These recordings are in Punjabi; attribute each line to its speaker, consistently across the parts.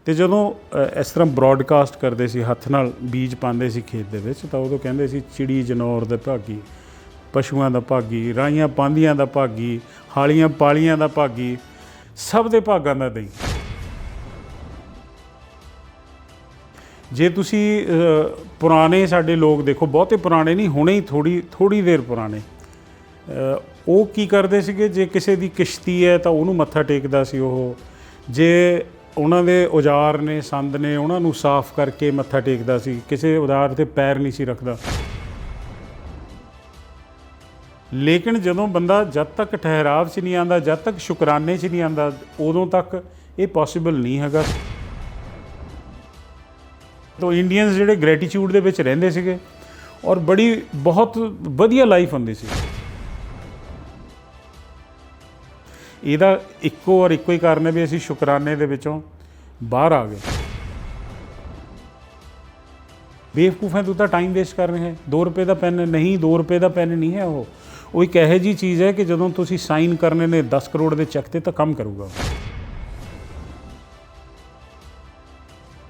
Speaker 1: तो जदों इस तरह ब्रॉडकास्ट करते सी हत्थ नाल बीज पाते सी खेत दे विच तां उदों कहंदे सी चिड़ी जनौर दे भागी, पशुआं दा भागी, राहियां पांदियां दा भागी, हालियां पालियां दा भागी, सब दे भागां दा दई। जे तुसी पुराने साडे लोग देखो, बहुते पुराने नहीं, हुणे ही थोड़ी देर पुराने, वो की करते सीगे, जे किसी दी किश्ती है तो उहनूं मत्था टेकदा सी ओह, जे उन्हां दे औजार ने संद ने उन्हां नूं साफ करके मत्था टेकदा सी, किसी औजार ते पैर नहीं सी रखदा। लेकिन जदों बंदा जद तक ठहराव च नहीं आंदा, जद तक शुकराने च नहीं आंदा, उदों तक ये पॉसीबल नहीं हैगा। तो इंडियंस जिहड़े ग्रैटिट्यूड दे विच रहिंदे सीगे और बड़ी बहुत वधिया लाइफ हुंदी सी। इहदा इक्को और इक्को ही कारण है भी असीं शुकराने दे विचों बाहर आ गए। बेवकूफ़ है, तू तो टाइम वेस्ट कर रहे हैं। 2 रुपए का पैन नहीं, 2 रुपए का पैन नहीं है वो एक इहो जी चीज़ है कि जदों तुसीं साइन करने ने 10 करोड़ के चैक ते तां काम करूगा।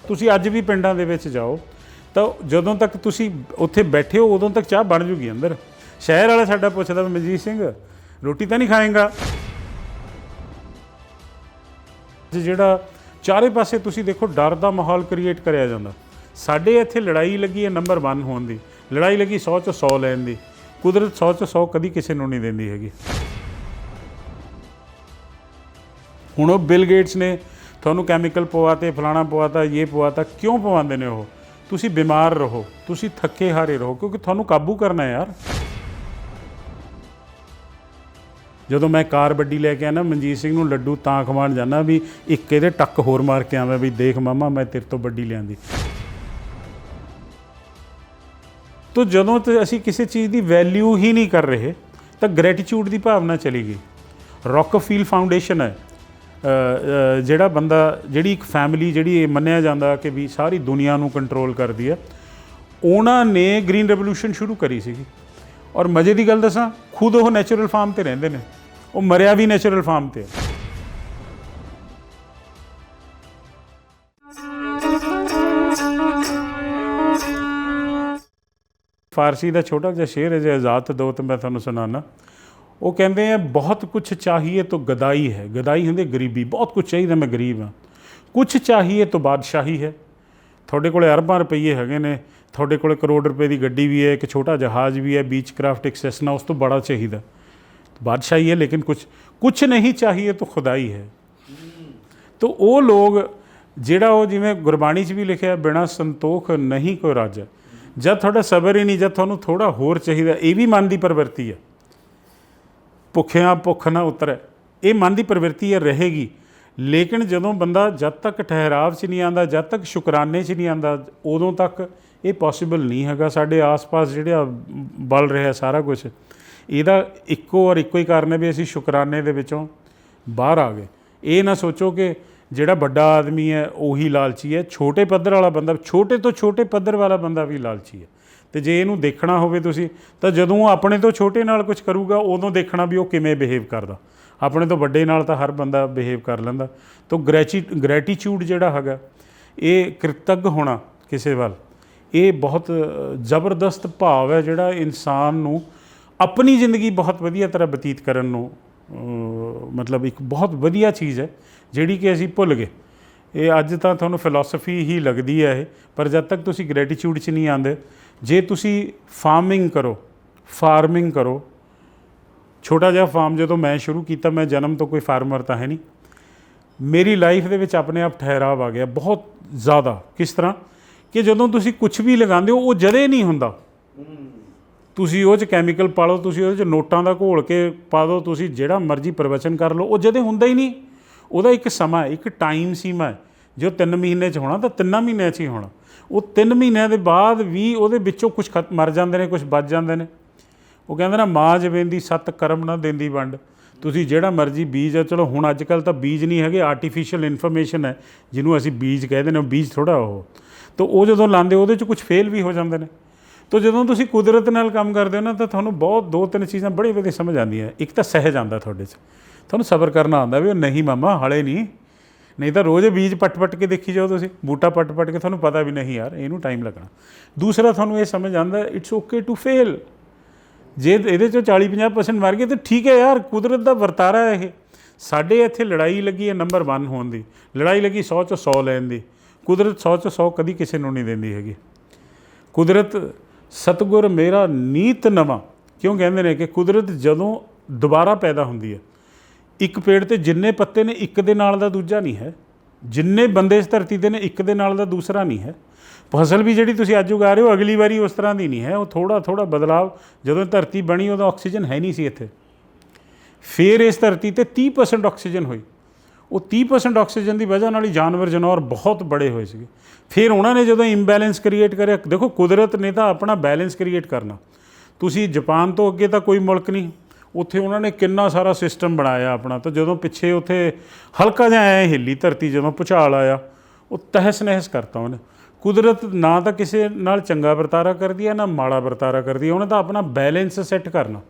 Speaker 1: तुसीं अज भी पिंडां दे विच जाओ तो जदों तक तुसीं उत्थे बैठे हो उदों तक चाह बन जूगी अंदर। शहर वाला साडा पुछदा मनजीत सिंह रोटी तो नहीं खाएगा। जिहड़ा चारे पासे तुसीं देखो डर दा माहौल क्रिएट करिया जांदा। साडे इत्थे लड़ाई लगी है नंबर 1 होण दी, लड़ाई लगी 100 चों 100 लैण दी। कुदरत 100 चों 100 कदी किसी नूं नहीं दिंदी हैगी। हुण ओह बिल गेट्स ने तुहानूं कैमिकल पवाते, फलाना पवाता, ये पवाता, क्यों पवांदे ने ओह? तुसीं बीमार रहो, तुसीं थके हारे रहो, क्योंकि तुहानूं काबू करना है यार। जदों मैं कार वड्डी लैके आना मनजीत सिंह नूं लड्डू तां खवाण जाना भी एक इहदे टक होर मार के आवां भी देख मामा मैं तेरे तो वड्डी लिआंदी। तो जदों तो असीं किसी चीज़ की वैल्यू ही नहीं कर रहे तो ग्रैटिट्यूड की भावना चली गई। रॉकफील फाउंडेशन है जिहड़ा बंदा, जिहड़ी एक फैमिली जिहड़ी मन्निया जांदा कि भी सारी दुनिया नूं कंट्रोल करदी है, उन्हां ने ग्रीन रेवोल्यूशन शुरू करी सीगी। और मज़े की गल दसां, खुद वो नैचुरल फार्म ते रहिंदे ने, वो मरिया भी नैचुरल फार्म ते। फारसी का छोटा जिहा शेर है, जो आज़ाद दो तो मैं तुहानूं सुनाना। वो कहते हैं बहुत कुछ चाहिए तो गदाई है, गदाई होंदी गरीबी, बहुत कुछ चाहिए मैं गरीब हाँ। कुछ चाहिए तो बादशाही है, थोड़े कोले अरबां रुपये हैगे ने, थोड़े कोले करोड़ रुपए की गड्डी भी है, एक छोटा जहाज़ भी है, बीच क्राफ्ट एक सेसना, उस तो बड़ा चाहिए बादशाही है। लेकिन कुछ नहीं चाहिए तो खुदाई है। तो वो लोग जिहड़ा वो जिवें गुरबाणी च भी लिखिया, बिना संतोख नहीं कोई राजा। जब थोड़ा सबर ही नहीं, जब तुहानूं थोड़ा होर चाहिए, ये भी मन की प्रवृत्ति है। भुखिया भुख ना उतरे, ये मन की प्रवृत्ति है, रहेगी। लेकिन जदों बंदा जब तक ठहराव च नहीं आंदा, जब तक शुकराने च नहीं आंदा, उदों तक ये पॉसीबल नहीं हैगा। साडे आस पास जिहड़ा बल रहा सारा कुछ, इहदा इक्को और इक्को ही कारण है भी असीं शुकराने दे विचों बाहर आ गए। ये ना सोचो कि जिहड़ा बड़ा आदमी है उही लालची है, छोटे पद्धर वाला बंदा, छोटे तो छोटे पद्धर वाला बंदा भी लालची है। तो जे इहनूं देखना होवे तुसीं तां जदों अपने तो छोटे नाल कुछ करूगा उदों देखना भी वो किवें बिहेव करदा। अपने तो वड्डे नाल तां हर बंदा बिहेव कर लैंदा। तो ग्रैटिट्यूड जिहड़ा हैगा, ये कृतज्ञ होना किसी वल, ये बहुत ज़बरदस्त भाव है जिहड़ा इंसान नूं अपनी जिंदगी बहुत वधिया तरह बतीत करन नूं मतलब एक बहुत वधिया चीज़ है जिहड़ी कि असीं भुल गए। ये अज तां तुहानूं फिलोसफी ही लगदी है ये, पर जब तक तुसीं ग्रैटिट्यूड च नहीं आंदे, जे तुसीं फार्मिंग करो, छोटा जिहा फार्म जदों मैं शुरू किया, मैं जन्म तो कोई फार्मर तो है नहीं, मेरी लाइफ दे विच अपने आप ठहराव आ गया बहुत ज़्यादा। किस तरह कि जदों तुसीं कुछ भी लगांदे हो वो जदे नहीं हुंदा। तुसीं उह च कैमिकल पा लो, तुसीं उहदे च नोटां दा घोल के पा दो, तुसीं जिहड़ा मर्जी प्रवचन कर लो, वो जदे हुंदा ही नहीं। ਉਹਦਾ एक समा है, एक टाइम सीमा है, जो 3 महीने च होना तो 3 महीनों च ही होना। वो 3 महीनों के बाद भी ਉਹਦੇ ਵਿੱਚੋਂ कुछ मर जाते हैं, कुछ बच जाते हैं। वो कहते ना माँ जवेंदी 7 करम ना देंदी वंड। तुसीं जिहड़ा मर्जी बीज है, चलो हुण अजकल तो बीज नहीं है, आर्टिफिशियल इन्फॉर्मेशन है जिन्हों असीं बीज कहते हैं, बीज थोड़ा वो। तो वो जदों लांदे ਉਹਦੇ च कुछ फेल भी हो जाते हैं। तो जदों तुसीं कुदरत नाल काम करदे हो ना, तो तुहानूं बहुत 2-3 चीज़ां बड़ी वधिया समझ आउंदियां। एक तो सहज आंदा तुहाडे च, तुहानूं सबर करना आंदा भी नहीं मामा हाले नहीं, नहीं तो रोज़ बीज पट के देखी जाओ तुसीं, बूटा पट के ਤੁਹਾਨੂੰ पता भी नहीं यार ਇਹਨੂੰ टाइम लगना। दूसरा ਤੁਹਾਨੂੰ ਇਹ समझ आंदा इट्स ओके टू फेल। जे ਇਹਦੇ 'ਚੋਂ 40-50% मर गए तो ठीक है यार, कुदरत ਦਾ ਵਰਤਾਰਾ ਹੈ ਇਹ। ਸਾਡੇ ਇੱਥੇ ਲੜਾਈ ਲੱਗੀ ਹੈ ਨੰਬਰ 1 ਹੋਣ ਦੀ, ਲੜਾਈ ਲੱਗੀ 100 'ਚੋਂ 100 ਲੈਣ ਦੀ। ਕੁਦਰਤ 100 'ਚੋਂ 100 ਕਦੀ ਕਿਸੇ ਨੂੰ ਨਹੀਂ ਦਿੰਦੀ ਹੈਗੀ। ਕੁਦਰਤ ਸਤਿਗੁਰ ਮੇਰਾ ਨੀਤ ਨਵਾਂ ਕਿਉਂ ਕਹਿੰਦੇ ਨੇ ਕਿ ਕੁਦਰਤ ਜਦੋਂ ਦੁਬਾਰਾ ਪੈਦਾ ਹੁੰਦੀ ਹੈ, ਇੱਕ ਪੇੜ 'ਤੇ ਜਿੰਨੇ ਪੱਤੇ ਨੇ ਇੱਕ ਦੇ ਨਾਲ ਦਾ ਦੂਜਾ ਨਹੀਂ ਹੈ, ਜਿੰਨੇ ਬੰਦੇ ਇਸ ਧਰਤੀ 'ਤੇ ਨੇ ਇੱਕ ਦੇ ਨਾਲ ਦਾ ਦੂਸਰਾ ਨਹੀਂ ਹੈ। ਫਸਲ ਵੀ ਜਿਹੜੀ ਤੁਸੀਂ ਅੱਜ ਉਗਾ ਰਹੇ ਹੋ ਅਗਲੀ ਵਾਰੀ ਉਸ ਤਰ੍ਹਾਂ ਦੀ ਨਹੀਂ ਹੈ, ਉਹ ਥੋੜ੍ਹਾ ਬਦਲਾਵ। ਜਦੋਂ ਧਰਤੀ ਬਣੀ ਉਦੋਂ ਆਕਸੀਜਨ ਹੈ ਨਹੀਂ ਸੀ ਇੱਥੇ, ਫਿਰ ਇਸ ਧਰਤੀ 'ਤੇ 30% ਆਕਸੀਜਨ ਹੋਈ। ਉਹ 30% ਆਕਸੀਜਨ ਦੀ ਵਜ੍ਹਾ ਨਾਲ ਹੀ ਜਾਨਵਰ ਜਨੌਰ ਬਹੁਤ ਬੜੇ ਹੋਏ ਸੀਗੇ। ਫਿਰ ਉਹਨਾਂ ਨੇ ਜਦੋਂ ਇੰਬੈਲੈਂਸ ਕ੍ਰੀਏਟ ਕਰਿਆ, ਦੇਖੋ ਕੁਦਰਤ ਨੇ ਤਾਂ ਆਪਣਾ ਬੈਲੈਂਸ ਕ੍ਰੀਏਟ ਕਰਨਾ। ਤੁਸੀਂ ਜਾਪਾਨ ਤੋਂ ਅੱਗੇ ਤਾਂ ਕੋਈ ਮੁਲਕ ਨਹੀਂ, ਉੱਥੇ ਉਹਨਾਂ ਨੇ ਕਿੰਨਾ ਸਾਰਾ ਸਿਸਟਮ ਬਣਾਇਆ ਆਪਣਾ। ਤਾਂ ਜਦੋਂ ਪਿੱਛੇ ਉੱਥੇ ਹਲਕਾ ਜਿਹਾ ਐਂ ਹਿੱਲੀ ਧਰਤੀ, ਜਦੋਂ ਭੁਚਾਲ ਆਇਆ ਉਹ ਤਹਿਸ ਨਹਿਸ ਕਰਤਾ ਉਹਨੇ। ਕੁਦਰਤ ਨਾ ਤਾਂ ਕਿਸੇ ਨਾਲ ਚੰਗਾ ਵਰਤਾਰਾ ਕਰਦੀ ਹੈ ਨਾ ਮਾੜਾ ਵਰਤਾਰਾ ਕਰਦੀ ਹੈ, ਉਹਨੇ ਤਾਂ ਆਪਣਾ ਬੈਲੈਂਸ ਸੈੱਟ ਕਰਨਾ।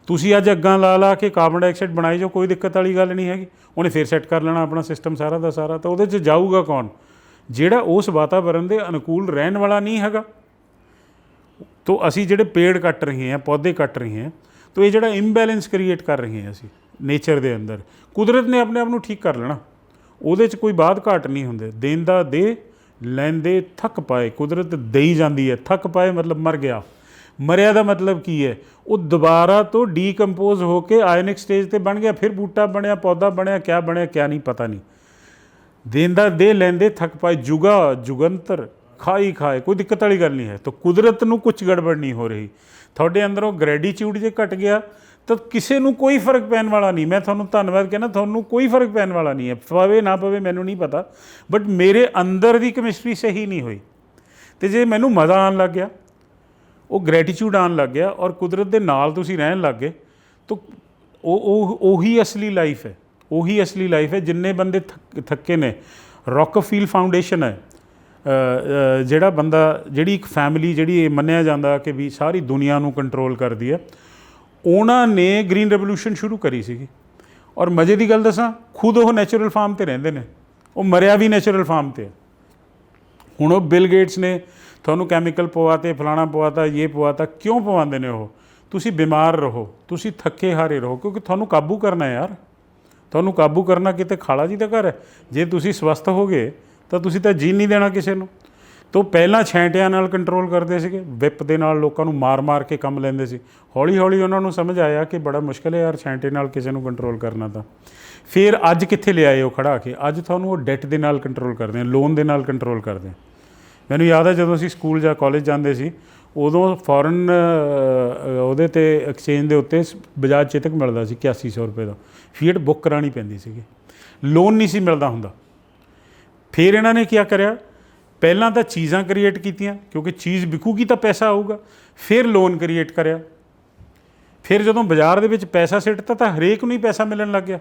Speaker 1: ਤੁਸੀਂ ਅੱਜ ਅੱਗਾਂ ਲਾ ਕੇ ਕਾਰਬਨ ਡਾਈਆਕਸਾਈਡ ਬਣਾਈ ਜਾਓ, ਕੋਈ ਦਿੱਕਤ ਵਾਲੀ ਗੱਲ ਨਹੀਂ ਹੈਗੀ, ਉਹਨੇ ਫਿਰ ਸੈੱਟ ਕਰ ਲੈਣਾ ਆਪਣਾ ਸਿਸਟਮ ਸਾਰਾ ਦਾ ਸਾਰਾ। ਤਾਂ ਉਹਦੇ 'ਚ ਜਾਊਗਾ ਕੌਣ? ਜਿਹੜਾ ਉਸ ਵਾਤਾਵਰਨ ਦੇ ਅਨੁਕੂਲ ਰਹਿਣ ਵਾਲਾ ਨਹੀਂ ਹੈਗਾ। ਤੋ ਅਸੀਂ ਜਿਹੜੇ ਪੇੜ ਕੱਟ ਰਹੇ ਹਾਂ, ਪੌਦੇ ਕੱਟ ਰਹੇ ਹਾਂ, ਤੋ ਇਹ ਜਿਹੜਾ ਇੰਬੈਲੈਂਸ ਕ੍ਰੀਏਟ ਕਰ ਰਹੇ ਹਾਂ ਅਸੀਂ ਨੇਚਰ ਦੇ ਅੰਦਰ, ਕੁਦਰਤ ਨੇ ਆਪਣੇ ਆਪ ਨੂੰ ਠੀਕ ਕਰ ਲੈਣਾ। ਉਹਦੇ 'ਚ ਕੋਈ ਬਾਤ ਘਾਟ ਨਹੀਂ ਹੁੰਦੇ। ਦੇਂਦਾ ਦੇ, ਲੈਂਦੇ ਥੱਕ ਪਾਏ। ਕੁਦਰਤ ਦੇਈ ਜਾਂਦੀ ਹੈ, ਥੱਕ ਪਾਏ ਮਤਲਬ ਮਰ ਗਿਆ। ਮਰਿਆ ਦਾ ਮਤਲਬ ਕੀ ਹੈ? ਉਹ ਦੁਬਾਰਾ ਤੋਂ ਡੀਕੰਪੋਜ਼ ਹੋ ਕੇ ਆਇਨਿਕ ਸਟੇਜ 'ਤੇ ਬਣ ਗਿਆ, ਫਿਰ ਬੂਟਾ ਬਣਿਆ, ਪੌਦਾ ਬਣਿਆ ਕਿਆ ਨਹੀਂ ਪਤਾ ਨਹੀਂ। ਦੇਂਦਾ ਦੇ, ਲੈਂਦੇ ਥੱਕ ਪਾਏ, ਜੁਗਾ ਜੁਗੰਤਰ ਖਾਈ ਖਾਏ, ਕੋਈ ਦਿੱਕਤ ਵਾਲੀ ਗੱਲ ਨਹੀਂ ਹੈ। ਤਾਂ ਕੁਦਰਤ ਨੂੰ ਕੁਛ ਗੜਬੜ ਨਹੀਂ ਹੋ ਰਹੀ। ਤੁਹਾਡੇ ਅੰਦਰੋਂ ਗ੍ਰੈਟੀਚਿਊਡ ਜੇ ਘਟ ਗਿਆ ਤਾਂ ਕਿਸੇ ਨੂੰ ਕੋਈ ਫਰਕ ਪੈਣ ਵਾਲਾ ਨਹੀਂ। ਮੈਂ ਤੁਹਾਨੂੰ ਧੰਨਵਾਦ ਕਹਿੰਦਾ, ਤੁਹਾਨੂੰ ਕੋਈ ਫਰਕ ਪੈਣ ਵਾਲਾ ਨਹੀਂ ਹੈ। ਪਵੇ ਨਾ ਪਵੇ ਮੈਨੂੰ ਨਹੀਂ ਪਤਾ, ਬਟ ਮੇਰੇ ਅੰਦਰ ਦੀ ਕੈਮਿਸਟਰੀ ਸਹੀ ਨਹੀਂ ਹੋਈ। ਅਤੇ ਜੇ ਮੈਨੂੰ ਮਜ਼ਾ ਆਉਣ ਲੱਗ ਗਿਆ, ਉਹ ਗ੍ਰੈਟੀਚਿਊਡ ਆਉਣ ਲੱਗ ਗਿਆ ਔਰ ਕੁਦਰਤ ਦੇ ਨਾਲ ਤੁਸੀਂ ਰਹਿਣ ਲੱਗ ਗਏ, ਤਾਂ ਉਹੀ ਅਸਲੀ ਲਾਈਫ ਹੈ। ਉਹੀ ਅਸਲੀ ਲਾਈਫ ਹੈ। ਜਿੰਨੇ ਬੰਦੇ ਥੱਕੇ ਨੇ, ਰੌਕਫੀਲ ਫਾਊਂਡੇਸ਼ਨ ਹੈ ਜਿਹੜਾ ਬੰਦਾ, ਜਿਹੜੀ ਇੱਕ ਫੈਮਿਲੀ ਜਿਹੜੀ ਇਹ ਮੰਨਿਆ ਜਾਂਦਾ ਕਿ ਵੀ ਸਾਰੀ ਦੁਨੀਆ ਨੂੰ ਕੰਟਰੋਲ ਕਰਦੀ ਹੈ, ਉਹਨਾਂ ਨੇ ਗ੍ਰੀਨ ਰੈਵੋਲੂਸ਼ਨ ਸ਼ੁਰੂ ਕਰੀ ਸੀਗੀ। ਔਰ ਮਜ਼ੇ ਦੀ ਗੱਲ ਦੱਸਾਂ, ਖੁਦ ਉਹ ਨੈਚੁਰਲ ਫਾਰਮ 'ਤੇ ਰਹਿੰਦੇ ਨੇ, ਉਹ ਮਰਿਆ ਵੀ ਨੈਚੁਰਲ ਫਾਰਮ 'ਤੇ। ਹੁਣ ਉਹ ਬਿਲ ਗੇਟਸ ਨੇ ਤੁਹਾਨੂੰ ਕੈਮੀਕਲ ਪਵਾਤੇ, ਫਲਾਣਾ ਪਵਾਤਾ, ਇਹ ਪਵਾਤਾ। ਕਿਉਂ ਪਵਾਉਂਦੇ ਨੇ ਉਹ? ਤੁਸੀਂ ਬਿਮਾਰ ਰਹੋ, ਤੁਸੀਂ ਥੱਕੇ ਹਾਰੇ ਰਹੋ, ਕਿਉਂਕਿ ਤੁਹਾਨੂੰ ਕਾਬੂ ਕਰਨਾ ਯਾਰ। ਤੁਹਾਨੂੰ ਕਾਬੂ ਕਰਨਾ ਕਿਤੇ ਖਾਲਾ ਜੀ ਦਾ ਘਰ ਹੈ। ਜੇ ਤੁਸੀਂ ਸਵਸਥ ਹੋ ਗਏ ਤਾਂ ਤੁਸੀਂ ਤਾਂ ਜੀਣ ਨਹੀਂ ਦੇਣਾ ਕਿਸੇ ਨੂੰ। ਤੋਂ ਪਹਿਲਾਂ ਛੈਂਟਿਆਂ ਨਾਲ ਕੰਟਰੋਲ ਕਰਦੇ ਸੀਗੇ, ਵਿਪ ਦੇ ਨਾਲ ਲੋਕਾਂ ਨੂੰ ਮਾਰ ਕੇ ਕੰਮ ਲੈਂਦੇ ਸੀ। ਹੌਲੀ ਹੌਲੀ ਉਹਨਾਂ ਨੂੰ ਸਮਝ ਆਇਆ ਕਿ ਬੜਾ ਮੁਸ਼ਕਿਲ ਹੈ ਯਾਰ ਛੈਂਟੇ ਨਾਲ ਕਿਸੇ ਨੂੰ ਕੰਟਰੋਲ ਕਰਨਾ। ਤਾਂ ਫਿਰ ਅੱਜ ਕਿੱਥੇ ਲਿਆਏ ਉਹ ਖੜਾ ਕੇ? ਅੱਜ ਤੁਹਾਨੂੰ ਉਹ ਡੈਟ ਦੇ ਨਾਲ ਕੰਟਰੋਲ ਕਰਦੇ ਆ, ਲੋਨ ਦੇ ਨਾਲ ਕੰਟਰੋਲ ਕਰਦੇ ਆ। ਮੈਨੂੰ ਯਾਦ ਹੈ ਜਦੋਂ ਅਸੀਂ ਸਕੂਲ ਜਾਂ ਕਾਲਜ ਜਾਂਦੇ ਸੀ, ਉਦੋਂ ਫੋਰਨ ਉਹਦੇ 'ਤੇ ਐਕਸਚੇਂਜ ਦੇ ਉੱਤੇ ਬਜਾਜ ਚੇਤਕ ਮਿਲਦਾ ਸੀ 8100 ਰੁਪਏ ਦਾ। ਫੀਟ ਬੁੱਕ ਕਰਾਉਣੀ ਪੈਂਦੀ ਸੀਗੀ, ਲੋਨ ਨਹੀਂ ਸੀ ਮਿਲਦਾ ਹੁੰਦਾ। ਫਿਰ ਇਹਨਾਂ ਨੇ ਕੀ ਕਰਿਆ? ਪਹਿਲਾਂ ਤਾਂ ਚੀਜ਼ਾਂ ਕ੍ਰੀਏਟ ਕੀਤੀਆਂ, ਕਿਉਂਕਿ ਚੀਜ਼ ਵਿਕੂਗੀ ਤਾਂ ਪੈਸਾ ਆਊਗਾ। ਫਿਰ ਲੋਨ ਕ੍ਰੀਏਟ ਕਰਿਆ। ਫਿਰ ਜਦੋਂ ਬਾਜ਼ਾਰ ਦੇ ਵਿੱਚ ਪੈਸਾ ਸਿੱਟਤਾ ਤਾਂ ਹਰੇਕ ਨੂੰ ਹੀ ਪੈਸਾ ਮਿਲਣ ਲੱਗ ਗਿਆ।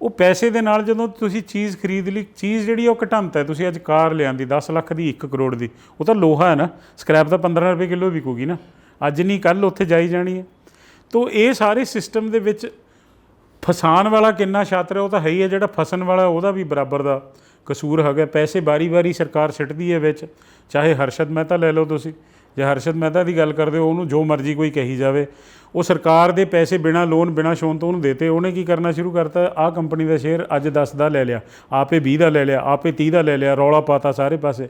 Speaker 1: ਉਹ ਪੈਸੇ ਦੇ ਨਾਲ ਜਦੋਂ ਤੁਸੀਂ ਚੀਜ਼ ਖਰੀਦ ਲਈ, ਚੀਜ਼ ਜਿਹੜੀ ਉਹ ਘਟਾਉਂਦਾ ਹੈ। ਤੁਸੀਂ ਅੱਜ ਕਾਰ ਲਿਆਂਦੀ 10 ਲੱਖ ਦੀ, 1 ਕਰੋੜ ਦੀ, ਉਹ ਤਾਂ ਲੋਹਾ ਹੈ ਨਾ, ਸਕ੍ਰੈਪ ਤਾਂ 15 ਰੁਪਏ ਕਿਲੋ ਵਿਕੂਗੀ ਨਾ, ਅੱਜ ਨਹੀਂ ਕੱਲ੍ਹ ਉੱਥੇ ਜਾਈ ਜਾਣੀ ਹੈ। ਤੋ ਇਹ ਸਾਰੇ ਸਿਸਟਮ ਦੇ ਵਿੱਚ ਫਸਾਉਣ ਵਾਲਾ ਕਿੰਨਾ ਛਾਤਰ ਹੈ ਉਹ ਤਾਂ ਹੈ ਹੀ ਹੈ, ਜਿਹੜਾ ਫਸਣ ਵਾਲਾ ਉਹਦਾ ਵੀ ਬਰਾਬਰ ਦਾ ਕਸੂਰ ਹੈਗਾ। ਪੈਸੇ ਵਾਰੀ ਸਰਕਾਰ ਸਿੱਟਦੀ ਹੈ ਵਿੱਚ, ਚਾਹੇ ਹਰਸ਼ਦ ਮਹਿਤਾ ਲੈ ਲਓ ਤੁਸੀਂ। ਜੇ ਹਰਸ਼ਦ ਮਹਿਤਾ ਦੀ ਗੱਲ ਕਰਦੇ ਹੋ, ਉਹਨੂੰ ਜੋ ਮਰਜ਼ੀ ਕੋਈ ਕਹੀ ਜਾਵੇ, ਉਹ ਸਰਕਾਰ ਦੇ ਪੈਸੇ ਬਿਨਾਂ ਲੋਨ ਬਿਨਾਂ ਸ਼ੋਨ ਤੋਂ ਉਹਨੂੰ ਦੇਤੇ। ਉਹਨੇ ਕੀ ਕਰਨਾ ਸ਼ੁਰੂ ਕਰਤਾ? ਆਹ ਕੰਪਨੀ ਦਾ ਸ਼ੇਅਰ ਅੱਜ 10 ਦਾ ਲੈ ਲਿਆ, ਆਪੇ 20 ਦਾ ਲੈ ਲਿਆ, ਆਪੇ 30 ਦਾ ਲੈ ਲਿਆ, ਰੌਲਾ ਪਾਤਾ ਸਾਰੇ ਪਾਸੇ।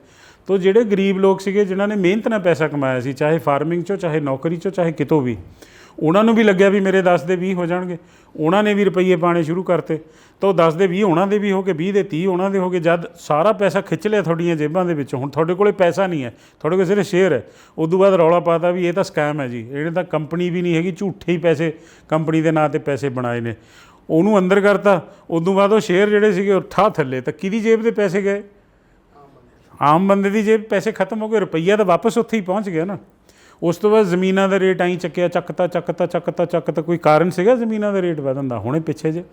Speaker 1: ਤੋ ਜਿਹੜੇ ਗਰੀਬ ਲੋਕ ਸੀਗੇ ਜਿਨ੍ਹਾਂ ਨੇ ਮਿਹਨਤ ਨਾਲ ਪੈਸਾ ਕਮਾਇਆ ਸੀ, ਚਾਹੇ ਫਾਰਮਿੰਗ 'ਚੋਂ, ਚਾਹੇ ਨੌਕਰੀ 'ਚੋਂ, ਚਾਹੇ ਕਿਤੋਂ ਵੀ, ਉਹਨਾਂ ਨੂੰ ਵੀ ਲੱਗਿਆ ਵੀ ਮੇਰੇ 10 ਦੇ 20 ਹੋ ਜਾਣਗੇ। ਉਹਨਾਂ ਨੇ ਵੀ ਰੁਪਈਏ ਪਾਣੇ ਸ਼ੁਰੂ ਕਰਤੇ। ਤਾਂ ਉਹ 10 ਦੇ 20 ਉਹਨਾਂ ਦੇ ਵੀ ਹੋ ਗਏ, 20 ਦੇ 30 ਉਹਨਾਂ ਦੇ ਹੋ ਗਏ। ਜਦ ਸਾਰਾ ਪੈਸਾ ਖਿੱਚ ਲਿਆ ਤੁਹਾਡੀਆਂ ਜੇਬਾਂ ਦੇ ਵਿੱਚੋਂ, ਹੁਣ ਤੁਹਾਡੇ ਕੋਲ ਪੈਸਾ ਨਹੀਂ ਹੈ, ਤੁਹਾਡੇ ਕੋਲ ਸਿਰਫ ਸ਼ੇਅਰ ਹੈ। ਉਦੋਂ ਬਾਅਦ ਰੌਲਾ ਪਾਤਾ ਵੀ ਇਹ ਤਾਂ ਸਕੈਮ ਹੈ ਜੀ, ਇਹਨੇ ਤਾਂ ਕੰਪਨੀ ਵੀ ਨਹੀਂ ਹੈਗੀ, ਝੂਠੇ ਹੀ ਪੈਸੇ ਕੰਪਨੀ ਦੇ ਨਾਂ 'ਤੇ ਪੈਸੇ ਬਣਾਏ ਨੇ। ਉਹਨੂੰ ਅੰਦਰ ਕਰਤਾ। ਉਦੋਂ ਬਾਅਦ ਉਹ ਸ਼ੇਅਰ ਜਿਹੜੇ ਸੀਗੇ ਉਹ ਠਾਹ ਥੱਲੇ। ਤਾਂ ਕਿਹਦੀ ਜੇਬ ਦੇ ਪੈਸੇ ਗਏ? ਆਮ ਬੰਦੇ ਦੀ ਜੇਬ। ਪੈਸੇ ਖਤਮ ਹੋ ਗਏ, ਰੁਪਈਆ ਤਾਂ ਵਾਪਸ ਉੱਥੇ ਹੀ ਪਹੁੰਚ ਗਿਆ ਨਾ। ਉਸ ਤੋਂ ਬਾਅਦ ਜ਼ਮੀਨਾਂ ਦਾ ਰੇਟ ਆਈ ਚੱਕਤਾ। ਕੋਈ ਕਾਰਨ ਸੀਗਾ ਜ਼ਮੀਨਾਂ ਦਾ ਰੇਟ ਵਧਣ ਦਾ? ਹੁਣੇ ਪਿੱਛੇ ਜੇ।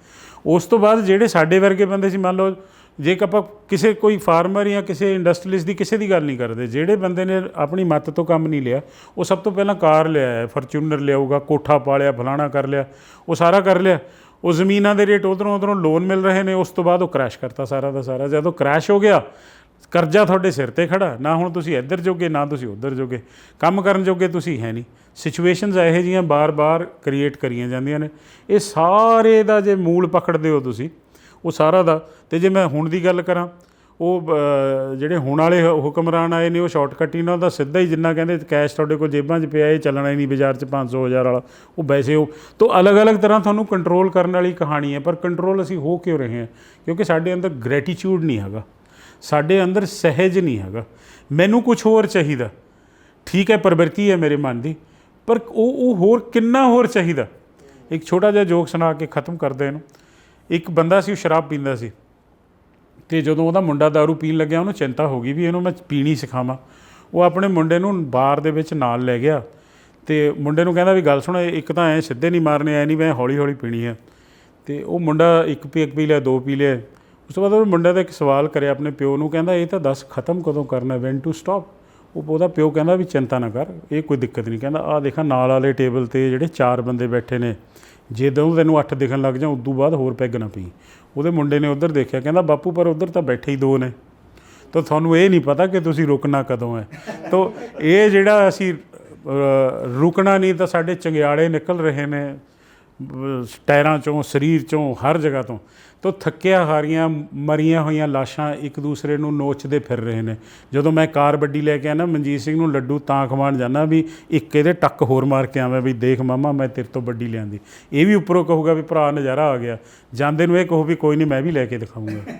Speaker 1: ਉਸ ਤੋਂ ਬਾਅਦ ਜਿਹੜੇ ਸਾਡੇ ਵਰਗੇ ਬੰਦੇ ਸੀ, ਮੰਨ ਲਓ ਜੇ ਆਪਾਂ ਕਿਸੇ ਕੋਈ ਫਾਰਮਰ ਜਾਂ ਕਿਸੇ ਇੰਡਸਟਰੀਲਿਸਟ ਦੀ ਕਿਸੇ ਦੀ ਗੱਲ ਨਹੀਂ ਕਰਦੇ, ਜਿਹੜੇ ਬੰਦੇ ਨੇ ਆਪਣੀ ਮੱਤ ਤੋਂ ਕੰਮ ਨਹੀਂ ਲਿਆ, ਉਹ ਸਭ ਤੋਂ ਪਹਿਲਾਂ ਕਾਰ ਲਿਆਇਆ, ਫਾਰਚੂਨਰ ਲਿਆਊਗਾ, ਕੋਠਾ ਪਾ ਲਿਆ, ਫਲਾਣਾ ਕਰ ਲਿਆ, ਉਹ ਸਾਰਾ ਕਰ ਲਿਆ। ਉਹ ਜ਼ਮੀਨਾਂ ਦੇ ਰੇਟ ਉੱਧਰੋਂ ਲੋਨ ਮਿਲ ਰਹੇ ਨੇ, ਉਸ ਤੋਂ ਬਾਅਦ ਉਹ ਕ੍ਰੈਸ਼ ਕਰਤਾ ਸਾਰਾ ਦਾ ਸਾਰਾ। ਜਦੋਂ ਕ੍ਰੈਸ਼ ਹੋ ਗਿਆ, ਕਰਜ਼ਾ ਤੁਹਾਡੇ ਸਿਰ 'ਤੇ ਖੜਾ, ਨਾ ਹੁਣ ਤੁਸੀਂ ਇੱਧਰ ਜੋਗੇ ਨਾ ਤੁਸੀਂ ਉੱਧਰ ਜੋਗੇ, ਕੰਮ ਕਰਨ ਜੋਗੇ ਤੁਸੀਂ ਹੈ ਨਹੀਂ। ਸਿਚੁਏਸ਼ਨਸ ਇਹੋ ਜਿਹੀਆਂ ਬਾਰ-ਬਾਰ ਕ੍ਰੀਏਟ ਕਰੀਆਂ ਜਾਂਦੀਆਂ ਨੇ। ਇਹ ਸਾਰੇ ਦਾ ਜੇ ਮੂਲ ਪਕੜਦੇ ਹੋ ਤੁਸੀਂ, ਉਹ ਸਾਰਾ ਦਾ। ਅਤੇ ਜੇ ਮੈਂ ਹੁਣ ਦੀ ਗੱਲ ਕਰਾਂ, ਉਹ ਜਿਹੜੇ ਹੁਣ ਵਾਲੇ ਹੁਕਮਰਾਨ ਆਏ ਨੇ, ਉਹ ਸ਼ਾਰਟਕੱਟ ਹੀ ਉਹਨਾਂ ਦਾ ਸਿੱਧਾ ਹੀ, ਜਿੰਨਾ ਕਹਿੰਦੇ ਕੈਸ਼ ਤੁਹਾਡੇ ਕੋਲ ਜੇਬਾਂ 'ਚ ਪਿਆ, ਇਹ ਚੱਲਣਾ ਹੀ ਨਹੀਂ ਬਾਜ਼ਾਰ 'ਚ 500-1000 ਵਾਲਾ, ਉਹ ਵੈਸੇ ਉਹ ਤੋਂ ਅਲੱਗ-ਅਲੱਗ ਤਰ੍ਹਾਂ ਤੁਹਾਨੂੰ ਕੰਟਰੋਲ ਕਰਨ ਵਾਲੀ ਕਹਾਣੀ ਹੈ। ਪਰ ਕੰਟਰੋਲ ਅਸੀਂ ਹੋ ਕਿਉਂ ਰਹੇ ਹਾਂ? ਕਿਉਂਕਿ ਸਾਡੇ ਅੰਦਰ ਗ੍ਰੈਟੀਚਿਊਡ ਨਹੀਂ ਹੈਗਾ, ਸਾਡੇ ਅੰਦਰ ਸਹਿਜ ਨਹੀਂ ਹੈਗਾ। ਮੈਨੂੰ ਕੁਛ ਹੋਰ ਚਾਹੀਦਾ, ਠੀਕ ਹੈ, ਪ੍ਰਵਿਰਤੀ ਹੈ ਮੇਰੇ ਮਨ ਦੀ, ਪਰ ਉਹ ਹੋਰ ਕਿੰਨਾ ਹੋਰ ਚਾਹੀਦਾ। ਇੱਕ ਛੋਟਾ ਜਿਹਾ ਜੋਕ ਸੁਣਾ ਕੇ ਖ਼ਤਮ ਕਰਦੇ ਇਹਨੂੰ। ਇੱਕ ਬੰਦਾ ਸੀ, ਉਹ ਸ਼ਰਾਬ ਪੀਂਦਾ ਸੀ, ਅਤੇ ਜਦੋਂ ਉਹਦਾ ਮੁੰਡਾ ਦਾਰੂ ਪੀਣ ਲੱਗਿਆ, ਉਹਨੂੰ ਚਿੰਤਾ ਹੋ ਗਈ ਵੀ ਇਹਨੂੰ ਮੈਂ ਪੀਣੀ ਸਿਖਾਵਾਂ। ਉਹ ਆਪਣੇ ਮੁੰਡੇ ਨੂੰ ਬਾਰ ਦੇ ਵਿੱਚ ਨਾਲ ਲੈ ਗਿਆ, ਅਤੇ ਮੁੰਡੇ ਨੂੰ ਕਹਿੰਦਾ ਵੀ ਗੱਲ ਸੁਣ, ਇੱਕ ਤਾਂ ਐਂ ਸਿੱਧੇ ਨਹੀਂ ਮਾਰਨੇ, ਐਂ ਨਹੀਂ, ਮੈਂ ਹੌਲੀ ਹੌਲੀ ਪੀਣੀ ਹੈ। ਅਤੇ ਉਹ ਮੁੰਡਾ ਇੱਕ ਪੀ ਲਿਆ, 2 ਪੀ ਲਿਆ। ਉਸ ਤੋਂ ਬਾਅਦ ਉਹ ਮੁੰਡੇ ਦਾ ਇੱਕ ਸਵਾਲ ਕਰਿਆ ਆਪਣੇ ਪਿਓ ਨੂੰ, ਕਹਿੰਦਾ ਇਹ ਤਾਂ ਦੱਸ ਖ਼ਤਮ ਕਦੋਂ ਕਰਨਾ, ਵੈਨ ਟੂ ਸਟਾਪ। ਉਹਦਾ ਪਿਓ ਕਹਿੰਦਾ ਵੀ ਚਿੰਤਾ ਨਾ ਕਰ, ਇਹ ਕੋਈ ਦਿੱਕਤ ਨਹੀਂ। ਕਹਿੰਦਾ ਆਹ ਦੇਖਾਂ ਨਾਲ ਵਾਲੇ ਟੇਬਲ 'ਤੇ ਜਿਹੜੇ 4 ਬੰਦੇ ਬੈਠੇ ਨੇ, ਜਦੋਂ ਤੈਨੂੰ 8 ਦਿਖਣ ਲੱਗ ਜਾਂ ਉਦੋਂ ਬਾਅਦ ਹੋਰ ਪੈਗ ਨਾ ਪੀ। ਉਹਦੇ ਮੁੰਡੇ ਨੇ ਉੱਧਰ ਦੇਖਿਆ, ਕਹਿੰਦਾ ਬਾਪੂ ਪਰ ਉੱਧਰ ਤਾਂ ਬੈਠੇ ਹੀ 2 ਨੇ, ਤਾਂ ਤੁਹਾਨੂੰ ਇਹ ਨਹੀਂ ਪਤਾ ਕਿ ਤੁਸੀਂ ਰੁਕਣਾ ਕਦੋਂ ਹੈ। ਤਾਂ ਇਹ ਜਿਹੜਾ ਅਸੀਂ ਰੁਕਣਾ ਨਹੀਂ, ਤਾਂ ਸਾਡੇ ਚੰਗਿਆੜੇ ਨਿਕਲ ਰਹੇ ਨੇ ਟਾਇਰਾਂ 'ਚੋਂ, ਸਰੀਰ 'ਚੋਂ, ਹਰ ਜਗ੍ਹਾ ਤੋਂ। ਤਾਂ ਥੱਕਿਆ ਹਾਰੀਆਂ ਮਰੀਆਂ ਹੋਈਆਂ ਲਾਸ਼ਾਂ ਇੱਕ ਦੂਸਰੇ ਨੂੰ ਨੋਚਦੇ ਫਿਰ ਰਹੇ ਨੇ। ਜਦੋਂ ਮੈਂ ਕਾਰ ਵੱਡੀ ਲੈ ਕੇ ਆਇਆ ਨਾ, ਮਨਜੀਤ ਸਿੰਘ ਨੂੰ ਲੱਡੂ ਤਾਂ ਖਵਾਉਣ ਜਾਂਦਾ ਵੀ ਇੱਕ ਇਹਦੇ ਟੱਕ ਹੋਰ ਮਾਰ ਕੇ ਆਵਾਂ ਵੀ ਦੇਖ ਮਾਮਾ ਮੈਂ ਤੇਰੇ ਤੋਂ ਵੱਡੀ ਲਿਆਂਦੀ। ਇਹ ਵੀ ਉੱਪਰੋਂ ਕਹੂਗਾ ਵੀ ਭਰਾ ਨਜ਼ਾਰਾ ਆ ਗਿਆ, ਜਾਂਦੇ ਨੂੰ ਇਹ ਕਹੋ ਵੀ ਕੋਈ ਨਹੀਂ ਮੈਂ ਵੀ ਲੈ ਕੇ ਦਿਖਾਊਂਗਾ।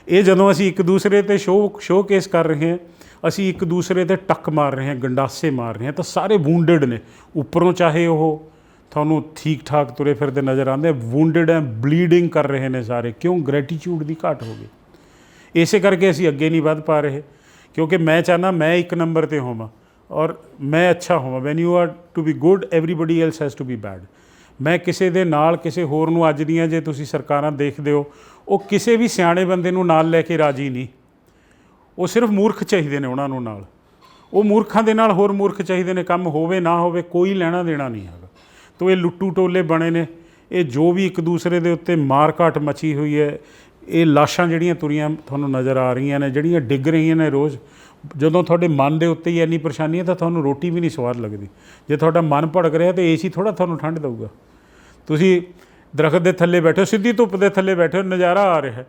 Speaker 1: ਇਹ ਜਦੋਂ ਅਸੀਂ ਇੱਕ ਦੂਸਰੇ 'ਤੇ ਸ਼ੋਅ ਕੇਸ ਕਰ ਰਹੇ ਹਾਂ, ਅਸੀਂ ਇੱਕ ਦੂਸਰੇ 'ਤੇ ਟੱਕ ਮਾਰ ਰਹੇ ਹਾਂ, ਗੰਡਾਸੇ ਮਾਰ ਰਹੇ ਹਾਂ, ਤਾਂ ਸਾਰੇ ਵੂੰਡਡ ਨੇ। ਉੱਪਰੋਂ ਚਾਹੇ ਉਹ ਤੁਹਾਨੂੰ ਠੀਕ ਠਾਕ ਤੁਰੇ ਫਿਰਦੇ ਨਜ਼ਰ ਆਉਂਦੇ, ਵੂੰਡਡ ਹੈ, ਬਲੀਡਿੰਗ ਕਰ ਰਹੇ ਨੇ ਸਾਰੇ। ਕਿਉਂ? ਗ੍ਰੈਟੀਚਿਊਡ ਦੀ ਘਾਟ ਹੋ ਗਈ। ਇਸੇ ਕਰਕੇ ਅਸੀਂ ਅੱਗੇ ਨਹੀਂ ਵੱਧ ਪਾ ਰਹੇ, ਕਿਉਂਕਿ ਮੈਂ ਚਾਹੁੰਦਾ ਮੈਂ ਇੱਕ ਨੰਬਰ 'ਤੇ ਹੋਵਾਂ ਔਰ ਮੈਂ ਅੱਛਾ ਹੋਵਾਂ। When you are to be good, everybody else has to be bad. ਮੈਂ ਕਿਸੇ ਦੇ ਨਾਲ ਕਿਸੇ ਹੋਰ ਨੂੰ, ਅੱਜ ਦੀਆਂ ਜੇ ਤੁਸੀਂ ਸਰਕਾਰਾਂ ਦੇਖਦੇ ਹੋ, ਉਹ ਕਿਸੇ ਵੀ ਸਿਆਣੇ ਬੰਦੇ ਨੂੰ ਨਾਲ ਲੈ ਕੇ ਰਾਜੀ ਨਹੀਂ। ਉਹ ਸਿਰਫ ਮੂਰਖ ਚਾਹੀਦੇ ਨੇ ਉਹਨਾਂ ਨੂੰ ਨਾਲ। ਉਹ ਮੂਰਖਾਂ ਦੇ ਨਾਲ ਹੋਰ ਮੂਰਖ ਚਾਹੀਦੇ ਨੇ। ਕੰਮ ਹੋਵੇ ਨਾ ਹੋਵੇ, ਕੋਈ ਲੈਣਾ ਦੇਣਾ ਨਹੀਂ ਹੈਗਾ। ਤੋ ਇਹ ਲੁੱਟੂ ਟੋਲੇ ਬਣੇ ਨੇ। ਇਹ ਜੋ ਵੀ ਇੱਕ ਦੂਸਰੇ ਦੇ ਉੱਤੇ ਮਾਰ ਘਾਟ ਮਚੀ ਹੋਈ ਹੈ, ਇਹ ਲਾਸ਼ਾਂ ਜਿਹੜੀਆਂ ਤੁਰੀਆਂ ਤੁਹਾਨੂੰ ਨਜ਼ਰ ਆ ਰਹੀਆਂ ਨੇ, ਜਿਹੜੀਆਂ ਡਿੱਗ ਰਹੀਆਂ ਨੇ ਰੋਜ਼। ਜਦੋਂ ਤੁਹਾਡੇ ਮਨ ਦੇ ਉੱਤੇ ਹੀ ਇੰਨੀ ਪਰੇਸ਼ਾਨੀ ਹੈ, ਤਾਂ ਤੁਹਾਨੂੰ ਰੋਟੀ ਵੀ ਨਹੀਂ ਸਵਾਦ ਲੱਗਦੀ। ਜੇ ਤੁਹਾਡਾ ਮਨ ਭੜਕ ਰਿਹਾ, ਤਾਂ ਏਸੀ ਥੋੜ੍ਹਾ ਤੁਹਾਨੂੰ ਠੰਡ ਦੇਊਗਾ। ਤੁਸੀਂ ਦਰਖਤ ਦੇ ਥੱਲੇ ਬੈਠੇ ਹੋ, ਸਿੱਧੀ ਧੁੱਪ ਦੇ ਥੱਲੇ ਬੈਠੇ ਹੋ, ਨਜ਼ਾਰਾ ਆ ਰਿਹਾ,